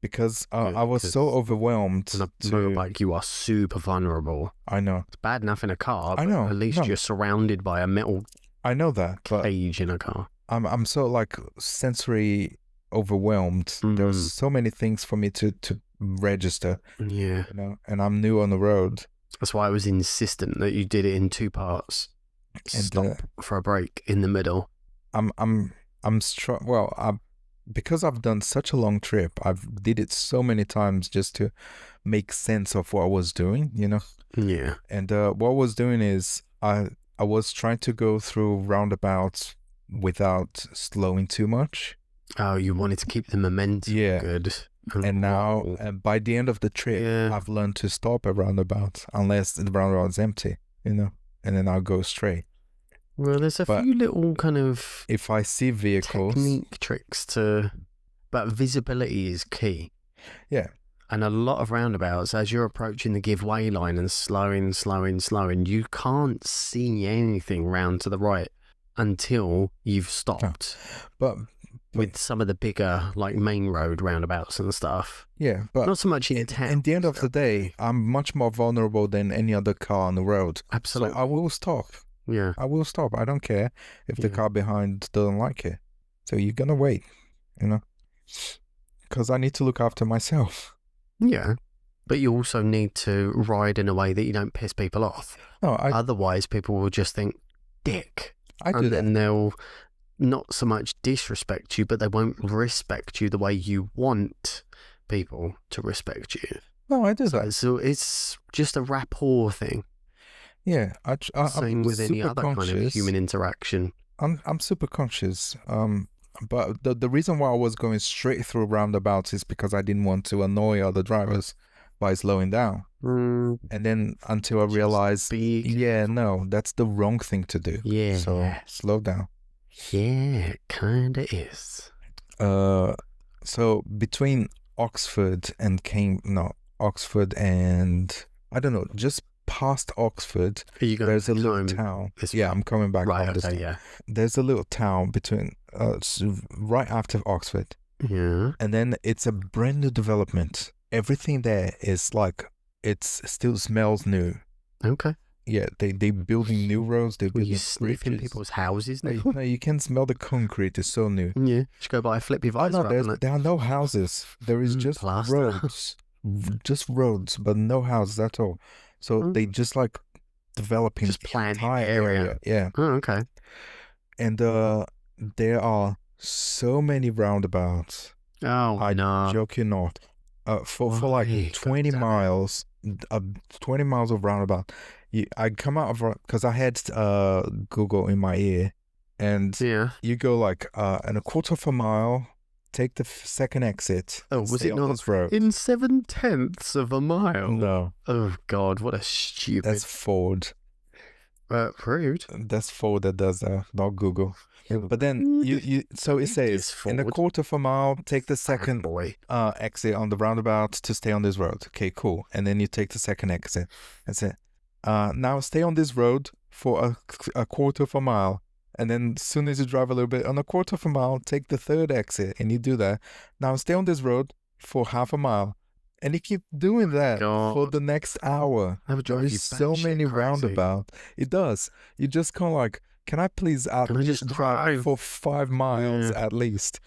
because I was so overwhelmed. On a motorbike, you are super vulnerable. I know. It's bad enough in a car, but I know. At least you're surrounded by a metal. I know that, but cage in a car. I'm so like sensory overwhelmed. There's so many things for me to register. Yeah. And I'm new on the road. That's why I was insistent that you did it in 2 parts. And stop for a break in the middle. I'm strong. Well, because I've done such a long trip, I've did it so many times just to make sense of what I was doing. Yeah. And what I was doing is I was trying to go through roundabouts without slowing too much. Oh, you wanted to keep the momentum good. And now, by the end of the trip, I've learned to stop at roundabouts unless the roundabout's empty, and then I'll go straight. Well, there's a few little kind of... If I see vehicles... technique tricks but visibility is key. Yeah. And a lot of roundabouts, as you're approaching the give way line and slowing, you can't see anything round to the right until you've stopped. But with some of the bigger, like, main road roundabouts and stuff. Yeah, but not so much in town. At the end of the day, I'm much more vulnerable than any other car on the road. Absolutely. So I will stop. Yeah. I will stop. I don't care if the car behind doesn't like it. So you're going to wait, because I need to look after myself. Yeah, but you also need to ride in a way that you don't piss people off. No, Otherwise, people will just think, dick. I do And that. then they'll not so much disrespect you, but they won't respect you the way you want people to respect you. No, I do that. So it's just a rapport thing. Yeah, I'm Same with any super other kind of conscious. human interaction. I'm super conscious. But the reason why I was going straight through roundabouts is because I didn't want to annoy other drivers by slowing down. And then until I realized, yeah, no, that's the wrong thing to do. Yeah. So slow down. Yeah, it kinda is. So between Oxford and Oxford and I don't know, just past Oxford, Are you going there's a little home town. this Yeah, way? I'm coming back Right, home this okay, time. yeah. There's a little town between right after Oxford, Yeah. and then it's a brand new development. Everything there is like it still smells new. Okay. Yeah, they building new roads. They Were you building sniffing bridges. people's houses now? No, you can smell the concrete. It's so new. Yeah. Just go by, flip your visor up and like, There are no houses. There is just plaster. roads. Just roads, but no houses at all. So they just like developing just the plan entire area. Yeah. Oh, okay. And there are so many roundabouts. Oh, I no. joke you not. For like Why? 20 God damn it. miles, 20 miles of roundabout. I come out of because I had Google in my ear, and Yeah. you go like and a quarter of a mile, take the second exit. Oh, was stay it on not this road. in 7/10 of a mile? No, Oh, God, what a stupid. that's Ford. Rude. That's Ford that does that, not Google. But then so it says in a Ford. quarter of a mile, take the second Boy. exit on the roundabout to stay on this road. Okay, cool. And then you take the second exit. That's it. Now stay on this road for a quarter of a mile. And then as soon as you drive a little bit on a quarter of a mile, take the third exit and you do that. Now stay on this road for half a mile. And you keep doing that for the next hour. That would drive There you is so batshit many crazy. roundabouts. It does. You just kind of like, can I please at Can I least just drive drive? for 5 miles Yeah. at least?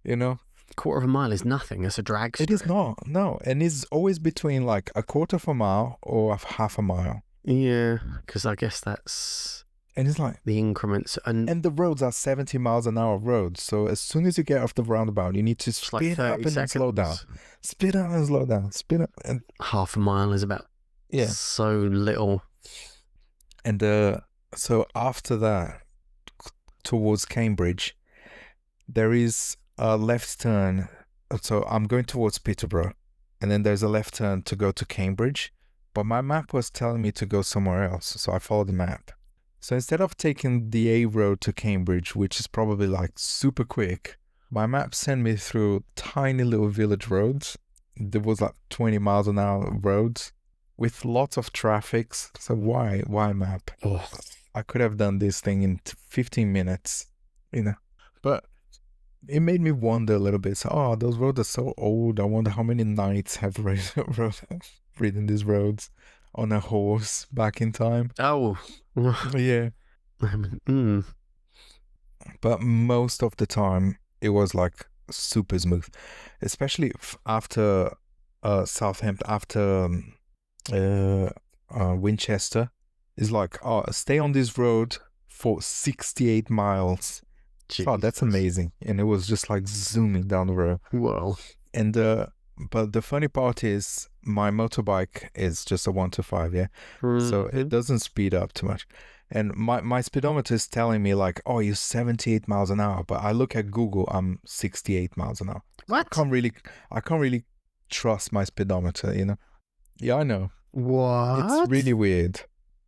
You know? Quarter of a mile is nothing. It's a drag strip. It is not. No. And it's always between like a quarter of a mile or half a mile. Yeah, because I guess that's And it's like, the increments. And the roads are 70 miles an hour roads. So as soon as you get off the roundabout, you need to it's like speed up 30 and then slow down. seconds. Speed up and slow down. Speed up and Half a mile is about so little. And so after that, towards Cambridge, there is a left turn. So I'm going towards Peterborough, and then there's a left turn to go to Cambridge. But my map was telling me to go somewhere else, so I followed the map. So instead of taking the A road to Cambridge, which is probably like super quick, my map sent me through tiny little village roads. There was like 20 miles an hour roads with lots of traffic. So why map? Oh. I could have done this thing in 15 minutes, you know. But it made me wonder a little bit. So, those roads are so old. I wonder how many knights have ridden these roads on a horse back in time. Oh. Yeah. But most of the time, it was like super smooth, especially after Southampton, after Winchester. It's like, stay on this road for 68 miles. Oh, that's amazing. And it was just like zooming down the road. Well. And but the funny part is my motorbike is just a 1 to 5, yeah. So it doesn't speed up too much. And my speedometer is telling me like, oh, you're 78 miles an hour. But I look at Google, I'm 68 miles an hour. What? I can't really trust my speedometer, you know. Yeah, I know. What? It's really weird.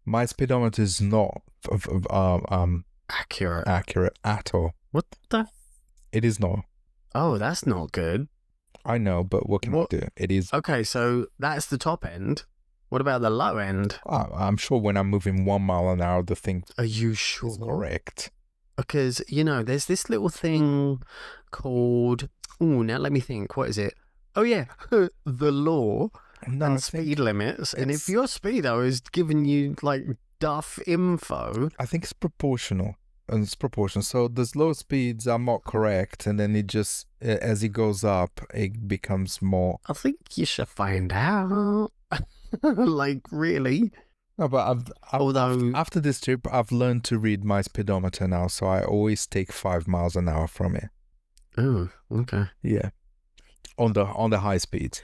My speedometer is not accurate at all. What the? It is not. Oh, that's not good. I know, but what can I do? It is. Okay, so that's the top end. What about the low end? I'm sure when I'm moving 1 mile an hour, the thing Are you sure? is correct. Because, there's this little thing called... Oh, now let me think. What is it? Oh, yeah. The law and speed limits. And if your speedo is giving you, like, duff info... I think it's proportional. And it's proportional. So the slow speeds are not correct. And then it just, as it goes up, it becomes more... I think you should find out. Like, really? No, but Although, after this trip, I've learned to read my speedometer now, so I always take 5 miles an hour from it. oh, okay. Yeah, on the high speeds.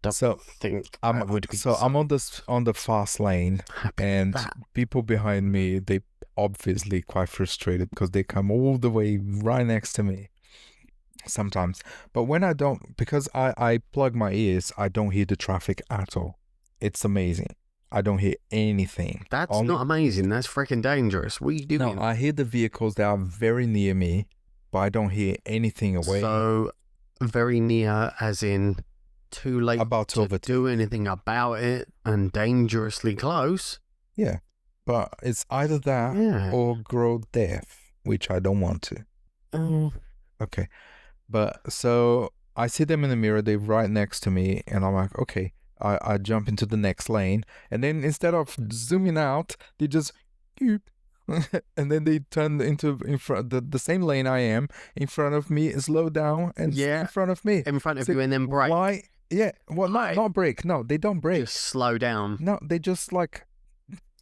Don't So think I'm I would be I'm on the fast lane, happy with and that. people behind me, they obviously quite frustrated because they come all the way right next to me sometimes. But when I don't, because I plug my ears, I don't hear the traffic at all. It's amazing. I don't hear anything. That's not amazing. That's freaking dangerous. What are you doing? No, I hear the vehicles that are very near me, but I don't hear anything away. So, very near, as in too late About to over do anything about it, and dangerously close. Yeah, but it's either that Yeah. or grow deaf, which I don't want to. Oh. Okay, but so I see them in the mirror, they're right next to me, and I'm like, okay, I jump into the next lane, and then instead of zooming out, they just, and then they turn into in front the same lane I am in front of me, slow down, and in front of me, in front of So you, and then brake. why? Yeah, well, Why? not brake. No, they don't brake. Just slow down. No, they just like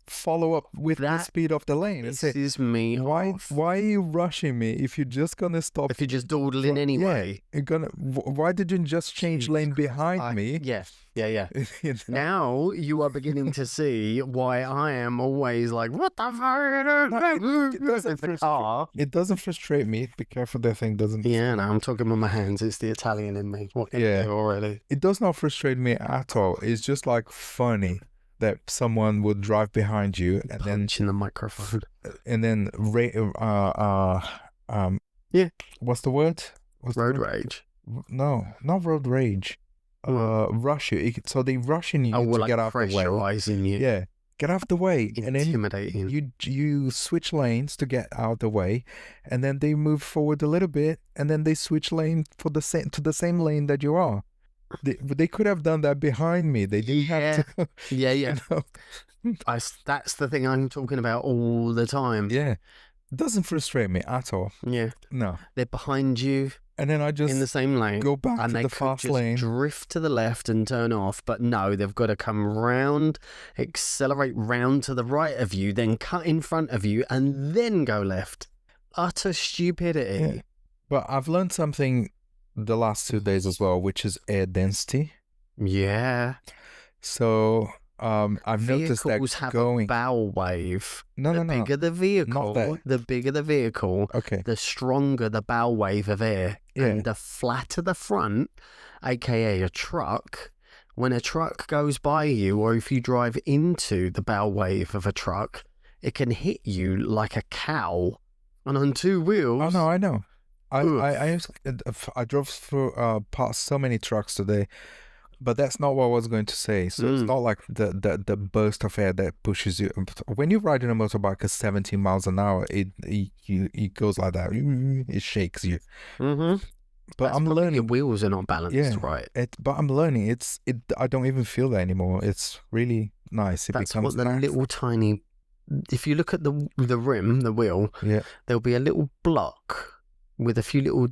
follow up with the That speed of the lane. It's it. Pisses me off. Why are you rushing me if you're just gonna stop? If you're just dawdling anyway. You're gonna. Why did you just change lane behind me? Yeah. You know? Now you are beginning to see why I am always like, what the fuck? It doesn't frustrate me. Be careful that thing doesn't. Yeah, no, I'm talking with my hands. It's the Italian in me. What can you do already? It does not frustrate me at all. It's just like funny that someone would drive behind you and Punch in the microphone. Yeah. What's the word? Road rage. No, not road rage. Rush you. So they rushing you to get out the way. Pressurizing you. Yeah, get out the way, Intimidating. and then you switch lanes to get out the way, and then they move forward a little bit, and then they switch lane to the same lane that you are. They could have done that behind me. They didn't have to. Yeah. You know? That's the thing I'm talking about all the time. Yeah, it doesn't frustrate me at all. Yeah. No. They're behind you. And then I just in the same lane, go back and to they the could fast just lane. drift to the left and turn off. But no, they've got to come round, accelerate round to the right of you, then cut in front of you, and then go left. Utter stupidity. Yeah. But I've learned something the last 2 days as well, which is air density. Yeah. So I've noticed that Vehicles have going a bow wave. No. The bigger the vehicle, Okay. the stronger the bow wave of air. Yeah. And the flatter the front, aka a truck, when a truck goes by you, or if you drive into the bow wave of a truck, it can hit you like a cow. And on two wheels. Oh no, I know. I drove through past so many trucks today. But that's not what I was going to say. So it's not like the burst of air that pushes you. When you ride in a motorbike at 70 miles an hour, it goes like that. It shakes you. Mm-hmm. But That's I'm learning. Your wheels are not balanced right. But I'm learning. I don't even feel that anymore. It's really nice. It That's becomes what the little tiny. If you look at the rim, the wheel, there'll be a little block with a few little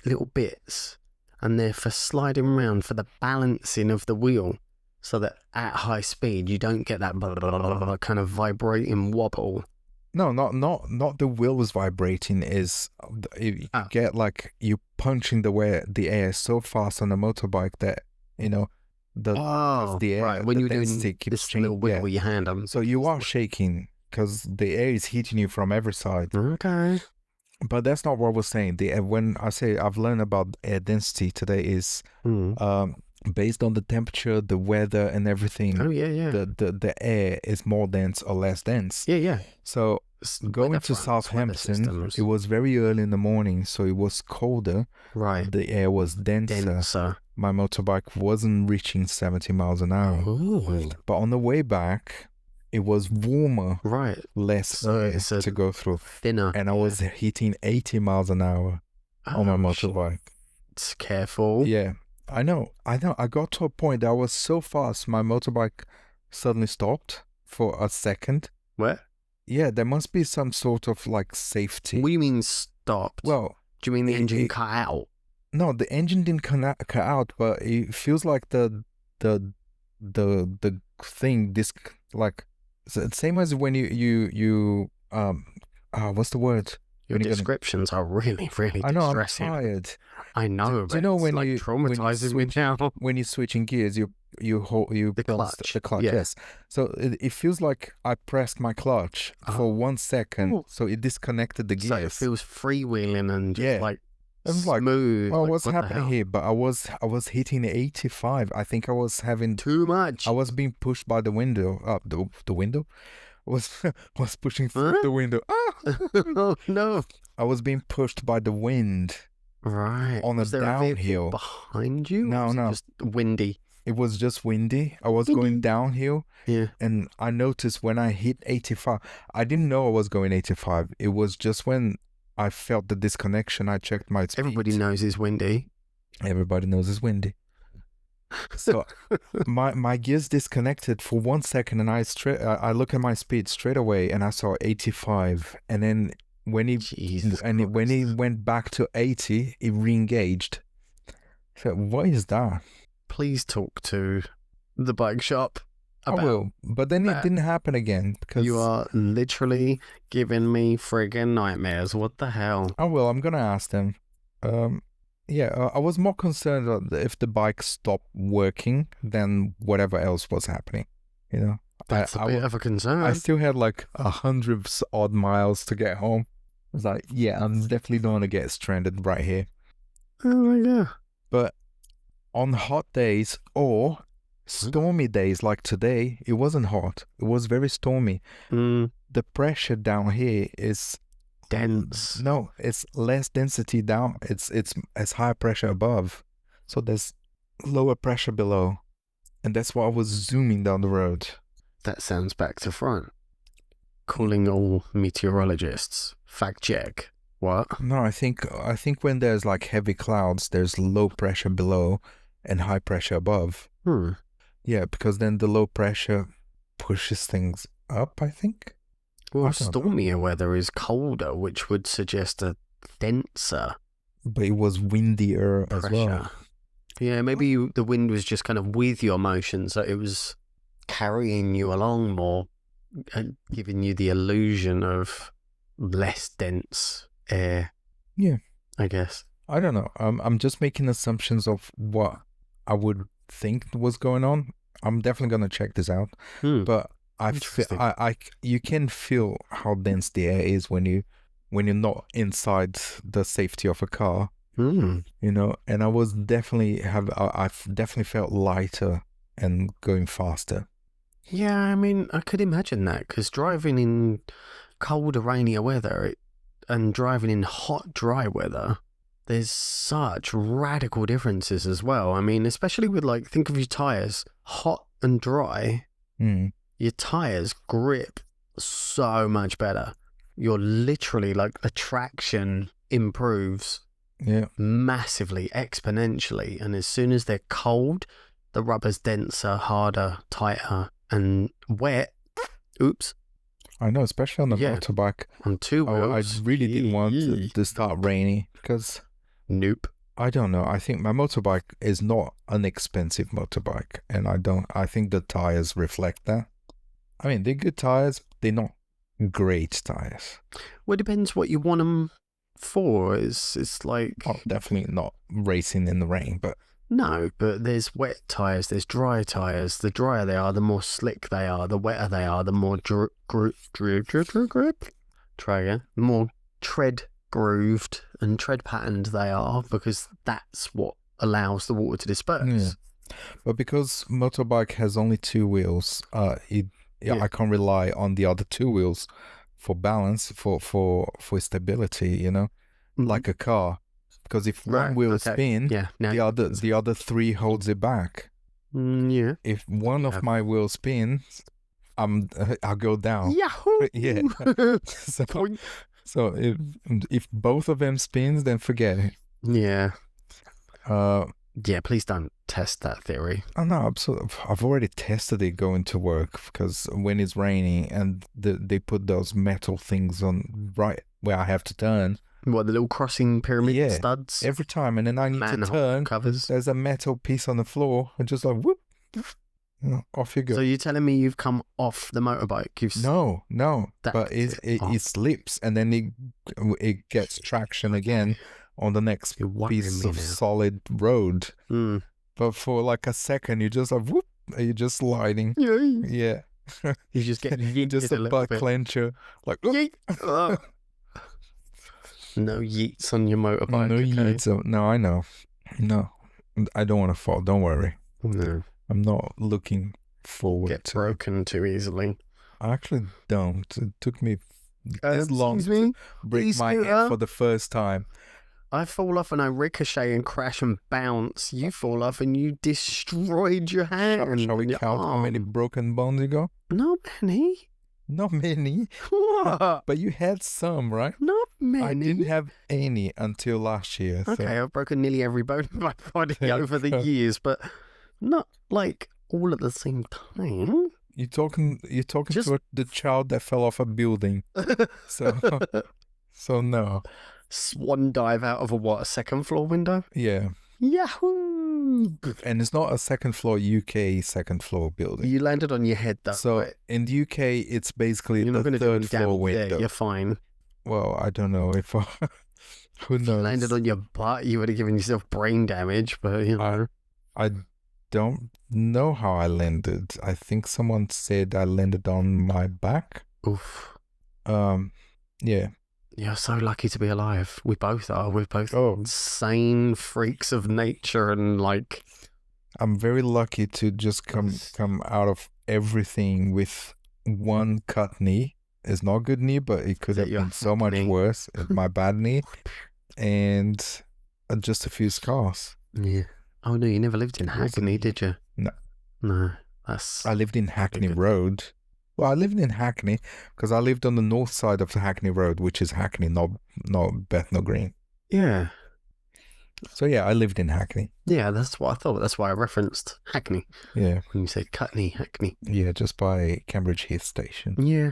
little bits. And they're for sliding around, for the balancing of the wheel, so that at high speed you don't get that kind of vibrating wobble. No, not the wheels vibrating. Is you get like you punching the air so fast on a motorbike that the air. Right. When you're doing this little wiggle with your hand on. So you are shaking because the air is hitting you from every side. Okay. But that's not what we're saying. When I say I've learned about air density today is based on the temperature, the weather, and everything. Oh yeah. The air is more dense or less dense. Yeah. So going to Southampton, it was very early in the morning, so it was colder. Right. The air was denser. My motorbike wasn't reaching 70 miles an hour. Ooh. But on the way back, it was warmer, right? Less air to go through, thinner, and I was hitting 80 miles an hour on my motorbike. It's careful. Yeah, I know. I got to a point that I was so fast, my motorbike suddenly stopped for a second. What? Yeah, there must be some sort of like safety. What do you mean stopped? Well, do you mean the engine cut out? No, the engine didn't cut out, but it feels like the thing, this like same as when what's the word? Your When you're gonna, descriptions are really, really I know I'm distressing. tired. I know, Do you but know it's when like you traumatizing me now. when you're switching gears, you hold you The balance clutch. the clutch, Yeah. yes. So it feels like I pressed my clutch for 1 second, Oh. so it disconnected the So it gears. feels freewheeling and just Yeah. like I was like, smooth. well, Like, what's what the happening hell? here? But I was hitting 85. I think I was having Too much. I was being pushed by the window. The window was was pushing through Huh? the window. Ah! Oh no. I was being pushed by the wind Right. on a Was there a vehicle downhill. behind you? Or No, was it no. just windy? It was just windy. I was going downhill, Yeah. and I noticed when I hit 85, I didn't know I was going 85. It was just when I felt the disconnection, I checked my speed. Everybody knows it's windy. Everybody knows it's windy. So my gears disconnected for 1 second, and I look at my speed straight away, and I saw 85, and then when when he went back to 80, it re-engaged. So what is that? Please talk to the bike shop I about will, but then it that. didn't happen again because You are literally giving me friggin' nightmares. What the hell? I will. I'm gonna ask them. Yeah, I was more concerned if the bike stopped working than whatever else was happening. You know, That's a bit of a concern. I still had like 100 odd miles to get home. I was like, yeah, I'm definitely don't want to get stranded right here. Oh my god. But on hot days or stormy days like today, it wasn't hot. It was very stormy. The pressure down here is dense. No, it's less density down. It's as high pressure above. So there's lower pressure below. And that's why I was zooming down the road. That sounds back to front. Calling all meteorologists. Fact check. What? No, I think when there's like heavy clouds, there's low pressure below and high pressure above. Yeah, because then the low pressure pushes things up, I think. Well, stormier weather is colder, which would suggest a denser But it was windier pressure. as well. Yeah, maybe the wind was just kind of with your motion, so it was carrying you along more and giving you the illusion of less dense air. Yeah. I guess. I don't know. I'm just making assumptions of what I would think was going on. I'm definitely gonna check this out. But you can feel how dense the air is when you're not inside the safety of a car. You know, and I've definitely felt lighter and going faster. Yeah, I mean, I could imagine that because driving in colder, rainier weather and driving in hot, dry weather, there's such radical differences as well. I mean, especially with like, think of your tires, hot and dry. Your tires grip so much better. You're literally like the traction improves massively, exponentially. And as soon as they're cold, the rubber's denser, harder, tighter, and wet. Oops. I know, especially on the motorbike. On two wheels. I really didn't want it to start rainy because... Nope. I don't know. I think my motorbike is not an expensive motorbike, and I think the tires reflect that. I mean, they're good tires, they're not great tires. Well, it depends what you want them for. It's like... Oh, definitely not racing in the rain, but... No, but there's wet tires, there's dry tires. The drier they are, the more slick they are. The wetter they are, the more Try again. The more tread grooved and tread patterned they are, because that's what allows the water to disperse. But because motorbike has only two wheels, I can't rely on the other two wheels for balance, for stability, you know, like a car. Because if one wheel spin, the other three holds it back. If one of my wheels spins, I'll go down. Yahoo! Yeah. So if both of them spins, then forget it. Yeah. Yeah, please don't test that theory. Oh no, absolutely. I've already tested it going to work, because when it's raining and they put those metal things on right where I have to turn. What, the little crossing pyramid studs? Every time, and then I need to turn. Covers. There's a metal piece on the floor, and just like whoop. Off you go. So you're telling me you've come off the motorbike? No, That- but it slips and then it gets traction again on the next You're worrying piece me of now. solid road. Mm. But for like a second, you're just like, whoop, and you're just sliding. Yeah. You just get just a a little butt bit. clencher. Like, whoop. Yeet. Oh. No yeets on your motorbike. No okay? yeets. No, I know. No, I don't want to fall. Don't worry. No. I'm not looking forward Get to broken too easily. I actually don't. It took me this long Excuse me? to break my head E-scooter? for the first time. I fall off and I ricochet and crash and bounce. You fall off and you destroyed your hand. Shall we and your count how many arm. broken bones you got? Not many. Not many, What? but you had some, right? Not many. I didn't have any until last year. So. Okay, I've broken nearly every bone in my body There you over the go. years, but not like all at the same time. You're talking Just- to the child that fell off a building. So no. Swan dive out of a second floor window? Yeah. Yahoo! And it's not a second floor UK second floor building. You landed on your head though. So right? in the UK, it's basically You're not the going to do any third floor damage there. window. You're fine. Well, I don't know if who If you knows. landed on your butt, you would have given yourself brain damage, but you know. I don't know how I landed. I think someone said I landed on my back. Oof. Yeah. You're so lucky to be alive. We both are. We're both Oh. insane freaks of nature and like. I'm very lucky to just come out of everything with one cut knee. It's not a good knee, but it could Is that have your been so hack much knee? worse. My bad knee, and just a few scars. Yeah. Oh no, you never lived in It wasn't- Hackney, did you? No. No. That's. I lived in Hackney good. Road. Well, I lived in Hackney because I lived on the north side of the Hackney Road, which is Hackney, not Bethnal Green. Yeah. So yeah, I lived in Hackney. Yeah, that's what I thought. That's why I referenced Hackney Yeah, when you said Cutney, Hackney. yeah, just by Cambridge Heath Station Yeah.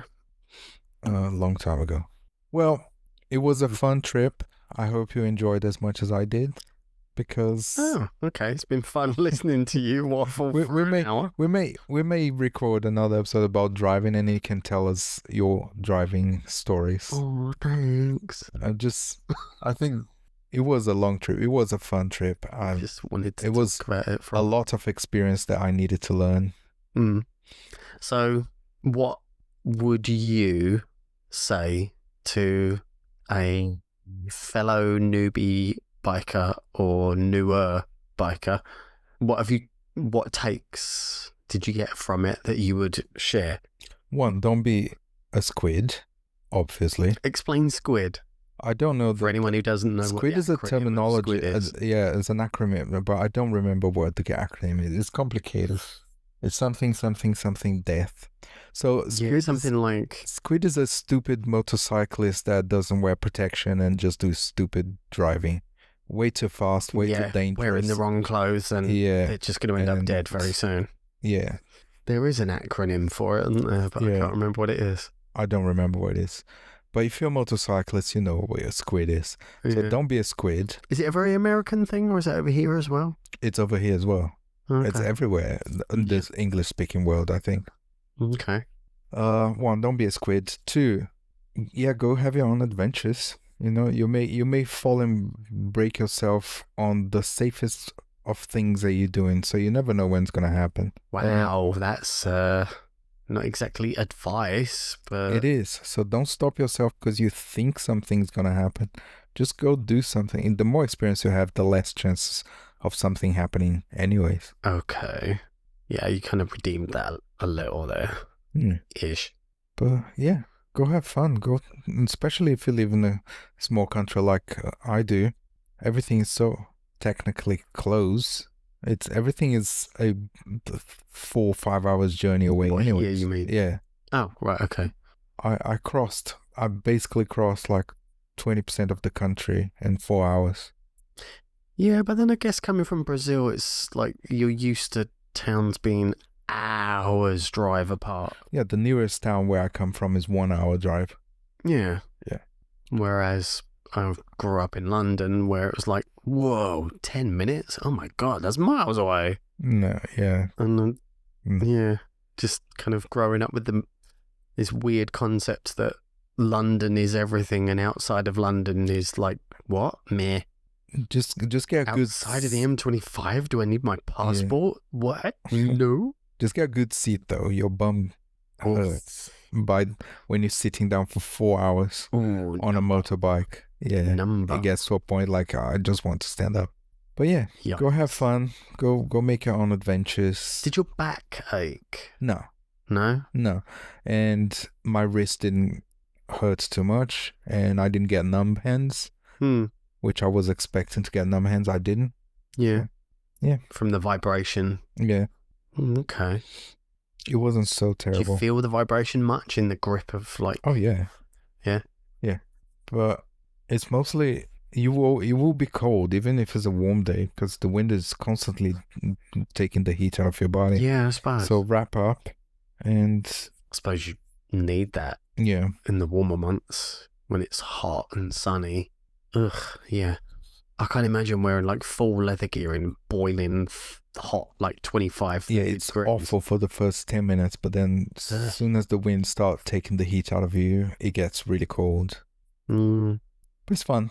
a long time ago. Well, it was a fun trip. I hope you enjoyed as much as I did, because Oh, okay. It's been fun listening to you waffle We- for we an hour. we may record another episode about driving, and you can tell us your driving stories. Oh, thanks. I think it was a long trip. It was a fun trip. I just wanted to it was talk about it for a lot of experience that I needed to learn. Mm. So, what would you say to a fellow newbie biker or newer biker? What takes did you get from it that you would share? One, don't be a squid, obviously. Explain squid I don't know for the anyone who doesn't know. squid what is the a acronym of terminology. squid is. It's an acronym, but I don't remember what the acronym is. It's complicated. It's something death. So Yeah, something like Squid is a stupid motorcyclist that doesn't wear protection and just do stupid driving. Way too fast, way too dangerous. wearing the wrong clothes and Yeah, they're just going to end up and- dead very soon. yeah. There is an acronym for it, isn't there? But I Yeah. can't remember what it is. I don't remember what it is. But if you're a motorcyclist, you know what a squid is. So Yeah. don't be a squid. Is it a very American thing or is it over here as well? It's over here as well. Okay. It's everywhere in this English-speaking world, I think. Okay. One, don't be a squid. Two, yeah, go have your own adventures. You know, you may fall and break yourself on the safest of things that you're doing, so you never know when it's gonna happen. Wow, that's not exactly advice, but It is. So don't stop yourself because you think something's gonna happen. Just go do something. And the more experience you have, the less chances of something happening anyways. okay. Yeah, you kind of redeemed that a little there, ish. But yeah, go have fun. Go, especially if you live in a small country like I do. Everything is so technically close. Everything is a 4 or 5 hours journey away What anyway. year you mean? Yeah, Oh, right, okay. I basically crossed like 20% of the country in 4 hours. Yeah, but then I guess coming from Brazil, it's like you're used to towns being hours drive apart. Yeah, the nearest town where I come from is 1 hour drive. Yeah. Yeah. Whereas I grew up in London where it was like, whoa, 10 minutes? Oh my God, that's miles away. No, yeah. And then Yeah, just kind of growing up with this weird concept that London is everything and outside of London is like, what? Meh. Just get a good Outside of the M25, do I need my passport? What? No. Just get a good seat though. Your bum hurts when you're sitting down for 4 hours on a motorbike. Yeah, it gets to a point like I just want to stand up. But yeah, go have fun. Go make your own adventures. Did your back ache? No. No? And my wrist didn't hurt too much, and I didn't get numb hands, which I was expecting to get numb hands. I didn't. Yeah. Yeah. From the vibration. Yeah. Okay. It wasn't so terrible. Do you feel the vibration much in the grip of like? Oh yeah. Yeah. Yeah. But it's mostly you will be cold even if it's a warm day because the wind is constantly taking the heat out of your body. Yeah, I suppose. So wrap up, and I suppose you need that. Yeah. In the warmer months when it's hot and sunny. Ugh. Yeah. I can't imagine wearing like full leather gear in boiling hot, like 25. Yeah, it's degrees. awful for the first 10 minutes, but then as soon as the wind starts taking the heat out of you, it gets really cold. But it's fun.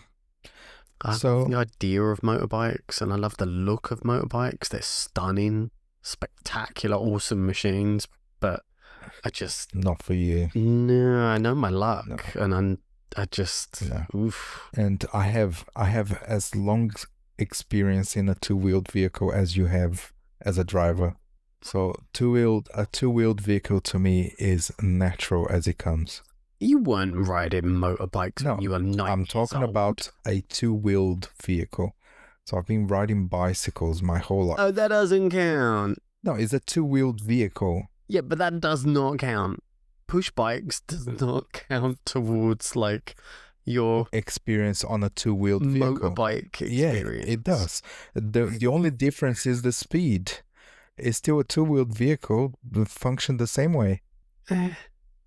I love the idea of motorbikes, and I love the look of motorbikes. They're stunning, spectacular, awesome machines, but I just... Not for you. No, I know my luck, and I just... No. Oof. And I have as long experience in a two-wheeled vehicle as you have as a driver. So a two-wheeled vehicle to me is natural as it comes. You weren't riding motorbikes when you were 9 I'm talking about a two-wheeled vehicle. So I've been riding bicycles my whole life. Oh, that doesn't count. No, it's a two-wheeled vehicle. Yeah, but that does not count. Push bikes does not count towards like your experience on a two-wheeled vehicle. Motorbike experience. Yeah, it does. The only difference is the speed. It's still a two-wheeled vehicle, but function the same way.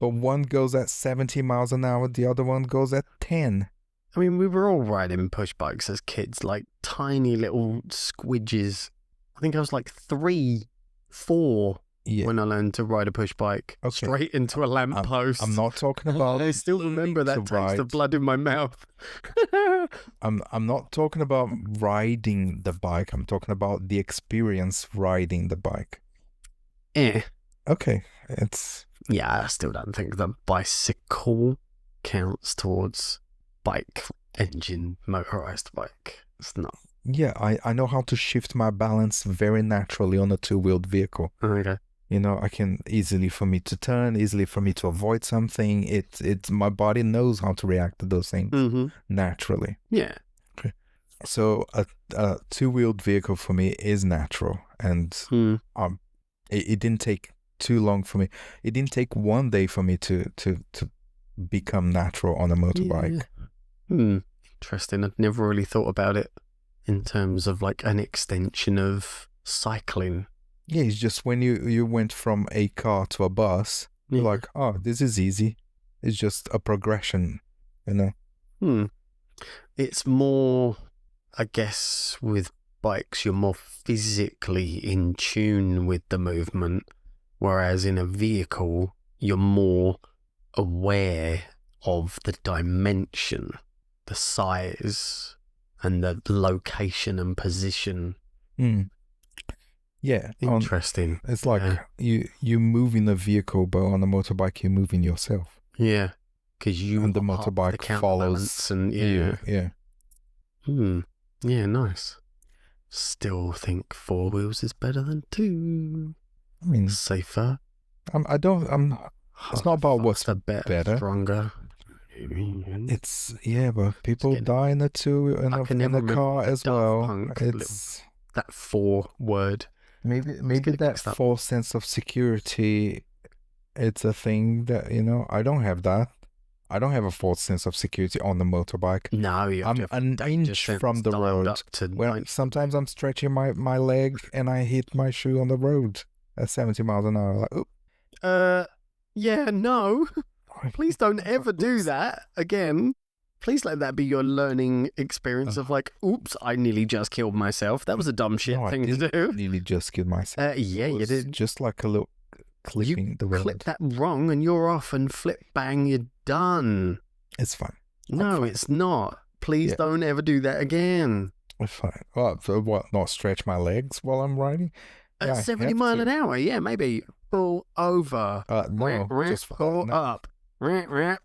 But one goes at 70 miles an hour, the other one goes at 10. I mean, we were all riding push bikes as kids, like tiny little squidges. I think I was like 3, 4 when I learned to ride a push bike. Okay. Straight into a lamppost. I'm not talking about... I still remember that taste of blood in my mouth. I'm not talking about riding the bike. I'm talking about the experience riding the bike. Okay, it's... Yeah, I still don't think the bicycle counts towards bike engine motorized bike. It's not. Yeah, I know how to shift my balance very naturally on a two-wheeled vehicle. Okay. You know, I can easily for me to turn, easily for me to avoid something. It's my body knows how to react to those things naturally. Yeah. Okay. So a two-wheeled vehicle for me is natural, and it didn't take too long for me. It didn't take one day for me to become natural on a motorbike. Yeah. Interesting. I'd never really thought about it in terms of like an extension of cycling. Yeah, it's just when you went from a car to a bus, you're like, oh, this is easy. It's just a progression, you know? It's more, I guess, with bikes, you're more physically in tune with the movement, whereas in a vehicle, you're more aware of the dimension, the size, and the location and position. Yeah. Interesting. It's like you move in a vehicle, but on a motorbike, you're moving yourself. Yeah. Because the motorbike follows you. Yeah. Yeah, nice. Still think 4 wheels is better than 2. I mean, safer. It's not about what's better. Stronger. It's but people die in a car as well. It's that 4 word. Maybe that false sense of security. It's a thing that I don't have that. I don't have a false sense of security on the motorbike. No, I'm an inch from the road. Sometimes I'm stretching my leg and I hit my shoe on the road at 70 miles an hour. Like, yeah, no. Please don't ever do that again. Please let that be your learning experience of like, oops, I nearly just killed myself. That was a dumb shit No, thing I to didn't do. nearly just kill myself. Yeah, you did. Just like a little clipping You the road. clip that wrong and you're off and flip bang, you're done. It's fine. No, it's not. Please don't ever do that again. It's fine. Well, so what? Not stretch my legs while I'm riding? At Yeah, I 70 have mile to. an hour, yeah, maybe. Pull over. No, just pull no. up.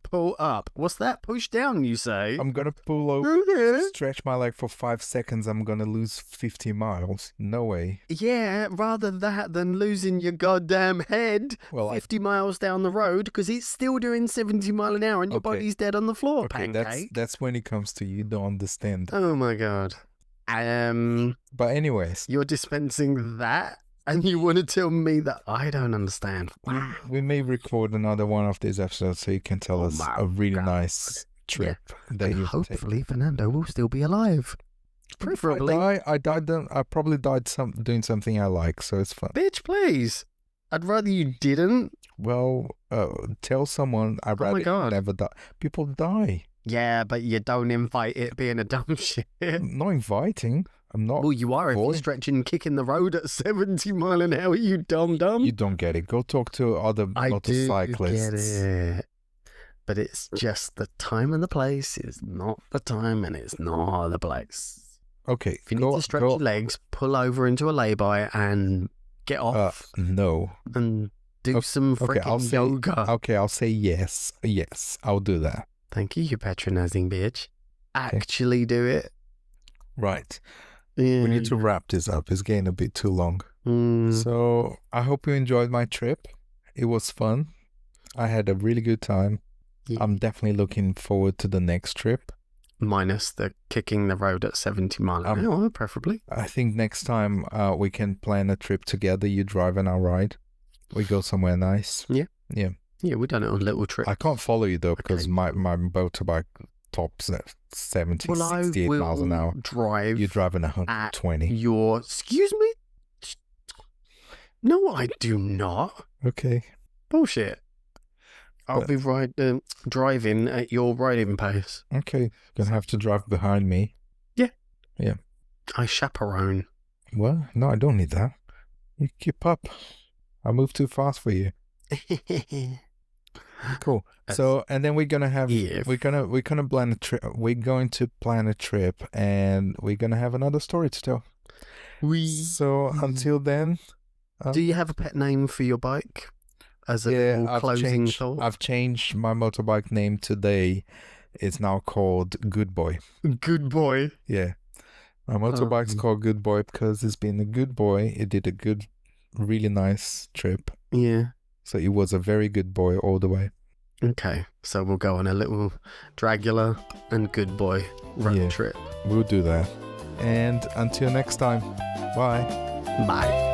Pull up. What's that? Push down, you say? I'm gonna pull over, stretch my leg for 5 seconds. I'm gonna lose 50 miles. No way. Yeah, rather that than losing your goddamn head Well, 50 miles down the road because it's still doing 70 mile an hour and your body's dead on the floor, okay, pancake. that's when it comes to you don't understand. Oh my god. But anyways, You're dispensing that and you want to tell me that I don't understand. Wow. we may record another one of these episodes so you can tell us a really nice trip that And you've hopefully Fernando will still be alive. Preferably. I died. I probably died doing something I like, so it's fun. Bitch, please. I'd rather you didn't. Well, tell someone I'd Oh my rather God. never die. People die. Yeah, but you don't invite it being a dumb shit. I'm not inviting. I'm not. Well, you are if you're stretching and kicking the road at 70 mile an hour, you dum-dum. You don't get it. Go talk to other motorcyclists. I do get it. But it's just the time and the place is not the time and it's not the place. Okay. If you need to stretch your legs, pull over into a lay-by and get off no. and do some freaking yoga. Okay, I'll say yes. Yes, I'll do that. Thank you, you patronizing bitch. Actually do it. Right. Yeah. We need to wrap this up. It's getting a bit too long. Mm. So I hope you enjoyed my trip. It was fun. I had a really good time. Yeah. I'm definitely looking forward to the next trip. Minus the kicking the road at 70 mile an hour, preferably. I think next time we can plan a trip together. You drive and I'll ride. We go somewhere nice. Yeah. Yeah. Yeah, we've done it on little trips. I can't follow you though because my motorbike tops at 70, 68 miles an hour. Drive. You're driving 120. Excuse me? No, I do not. Okay. Bullshit. I'll be driving at your riding pace. Okay. You're going to have to drive behind me. Yeah. Yeah. I chaperone. Well, no, I don't need that. You keep up. I move too fast for you. Cool. So, and then we're gonna have we're gonna plan a trip. We're going to plan a trip, and we're gonna have another story to tell. So until then, do you have a pet name for your bike? As a closing thought, I've changed my motorbike name today. It's now called Good Boy. Good Boy. Yeah, my motorbike's called Good Boy because it's been a good boy. It did a good, really nice trip. Yeah. So it was a very good boy all the way. Okay, so we'll go on a little Dragula and Good Boy road trip. We'll do that. And until next time, bye. Bye.